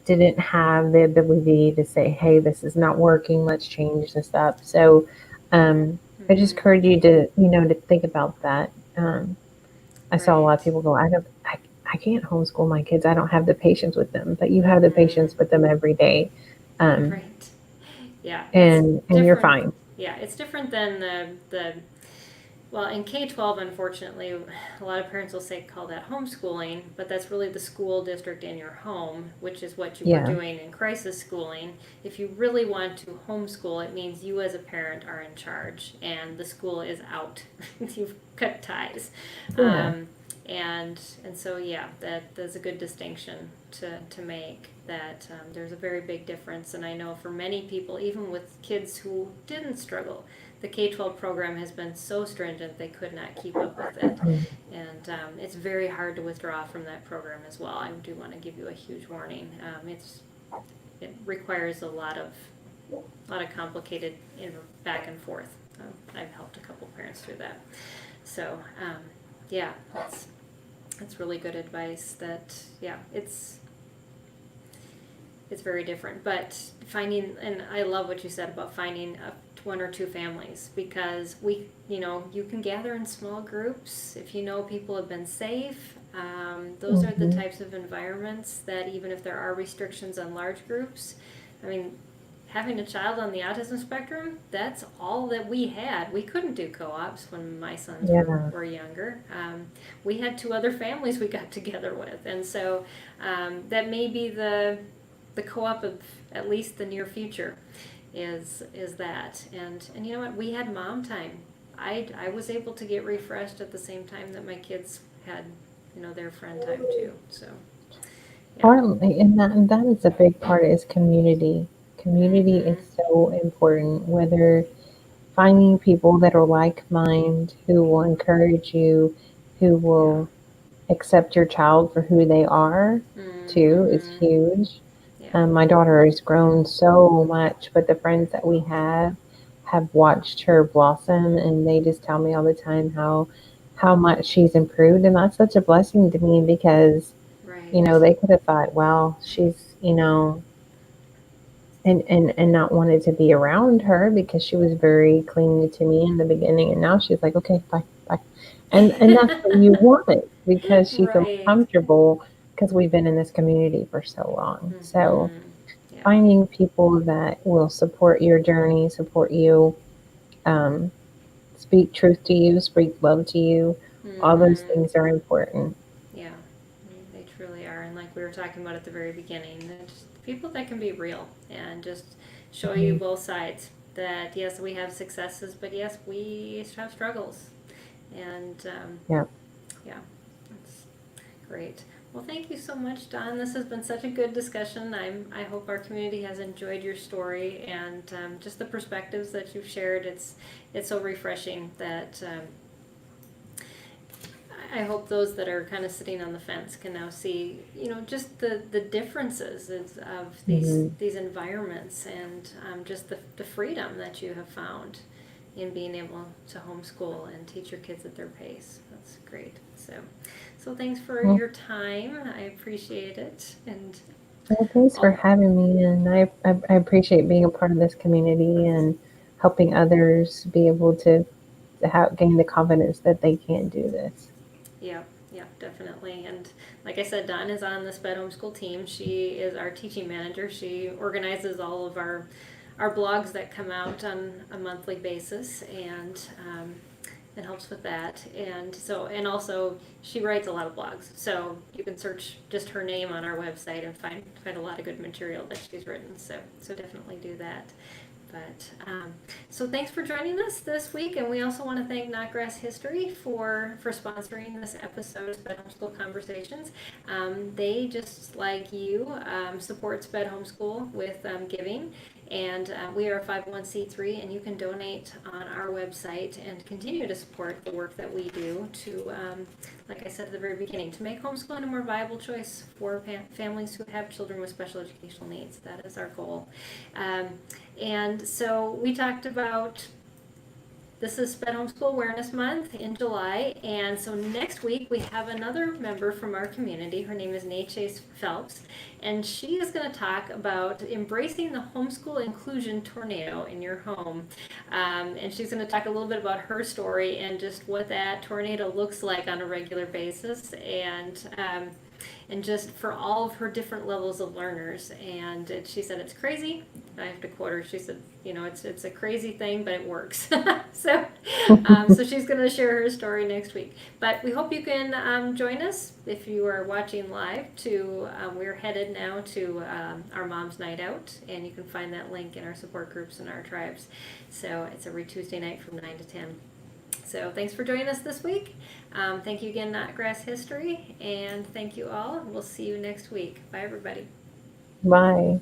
Speaker 2: didn't have the ability to say, hey, this is not working, let's change this up. So I just
Speaker 1: Mm-hmm.
Speaker 2: encourage you to, to think about that. I saw a lot of
Speaker 1: Right.
Speaker 2: people go, I can't homeschool my kids. I don't have the patience with them, but you have the
Speaker 1: Mm-hmm.
Speaker 2: patience with them every day. Um,
Speaker 1: Right. Yeah, it's
Speaker 2: and you're
Speaker 1: different.
Speaker 2: fine.
Speaker 1: Yeah, it's different than the well, in K-12, unfortunately, a lot of parents will say call that homeschooling, but that's really the school district in your home, which is what you were
Speaker 2: Yeah.
Speaker 1: doing in crisis schooling. If you really want to homeschool, it means you as a parent are in charge and the school is out. You've cut ties.
Speaker 2: Yeah.
Speaker 1: Um, and so yeah, that's a good distinction to make. That there's a very big difference, and I know for many people, even with kids who didn't struggle, the K-12 program has been so stringent they could not keep up with it, and it's very hard to withdraw from that program as well. I do want to give you a huge warning. It requires a lot of complicated back and forth. I've helped a couple parents through that, so yeah, that's really good advice. That yeah, it's very different. But finding, and I love what you said about finding one or two families, because you can gather in small groups if you know people have been safe. Those are the
Speaker 2: Mm-hmm.
Speaker 1: types of environments that, even if there are restrictions on large groups, I mean, having a child on the autism spectrum, that's all that we had. We couldn't do co-ops when my sons
Speaker 2: Yeah.
Speaker 1: were younger. We had two other families we got together with, and so that may be the co-op of at least the near future is that. And you know what, we had mom time. I was able to get refreshed at the same time that my kids had their friend time too, so yeah.
Speaker 2: Partly, and that is a big part is community. Community is
Speaker 1: Mm-hmm.
Speaker 2: so important, whether finding people that are like mind, who will encourage you, who
Speaker 1: Yeah.
Speaker 2: will accept your child for who they are, too, is
Speaker 1: Mm-hmm.
Speaker 2: huge.
Speaker 1: Yeah.
Speaker 2: My daughter has grown so much, but the friends that we have watched her blossom, and they just tell me all the time how much she's improved, and that's such a blessing to me because
Speaker 1: Right.
Speaker 2: they could have thought, well, she's and not wanted to be around her because she was very clingy to me in the beginning, and now she's like, okay, bye, bye, and that's what you want it because she feels
Speaker 1: Right.
Speaker 2: comfortable because we've been in this community for so long. So
Speaker 1: Mm-hmm. Yeah.
Speaker 2: finding people that will support your journey, support you, um, speak truth to you, speak love to you, all those
Speaker 1: Mm-hmm.
Speaker 2: things are important.
Speaker 1: Yeah, they truly are. And like we were talking about at the very beginning, they're just people that can be real and just show you
Speaker 2: Mhm.
Speaker 1: both sides. That yes, we have successes, but yes, we have struggles. And
Speaker 2: Yeah.
Speaker 1: yeah, that's great. Well, thank you so much, Dawn. This has been such a good discussion. I hope our community has enjoyed your story and just the perspectives that you've shared. It's so refreshing that I hope those that are kind of sitting on the fence can now see, just the differences of
Speaker 2: Hmm.
Speaker 1: these environments, and just the freedom that you have found in being able to homeschool and teach your kids at their pace. That's great. So thanks for
Speaker 2: Well,
Speaker 1: your time. I appreciate it, and
Speaker 2: well, thanks for
Speaker 1: I'll,
Speaker 2: having me, and I appreciate being a part of this community and helping others be able to gain the confidence that they can do this.
Speaker 1: yeah. Yeah, definitely. And like I said, Dawn is on the SPED Homeschool team. She is our teaching manager. She organizes all of our blogs that come out on a monthly basis, and helps with that. And also she writes a lot of blogs. So you can search just her name on our website and find a lot of good material that she's written. So definitely do that. But so thanks for joining us this week, and we also want to thank Knotgrass History for sponsoring this episode of SPED Homeschool Conversations. They, just like you, support SPED Homeschool with giving, and we are a 501c3, and you can donate on our website and continue to support the work that we do to, like I said at the very beginning, to make homeschooling a more viable choice for families who have children with special educational needs. That is our goal. And so we talked about, this is SPED Homeschool Awareness Month in July, and so next week we have another member from our community. Her name is Chase Phelps, and she is going to talk about embracing the homeschool inclusion tornado in your home. And she's going to talk a little bit about her story and just what that tornado looks like on a regular basis, and just for all of her different levels of learners. And she said it's crazy. I have to quote her. She said, it's a crazy thing, but it works. So she's going to share her story next week. But we hope you can join us if you are watching live. We're headed now to our Mom's Night Out, and you can find that link in our support groups and our tribes. So it's every Tuesday night from 9 to 10. So thanks for joining us this week. Thank you again, Knotgrass History, and thank you all. We'll see you next week. Bye, everybody.
Speaker 2: Bye.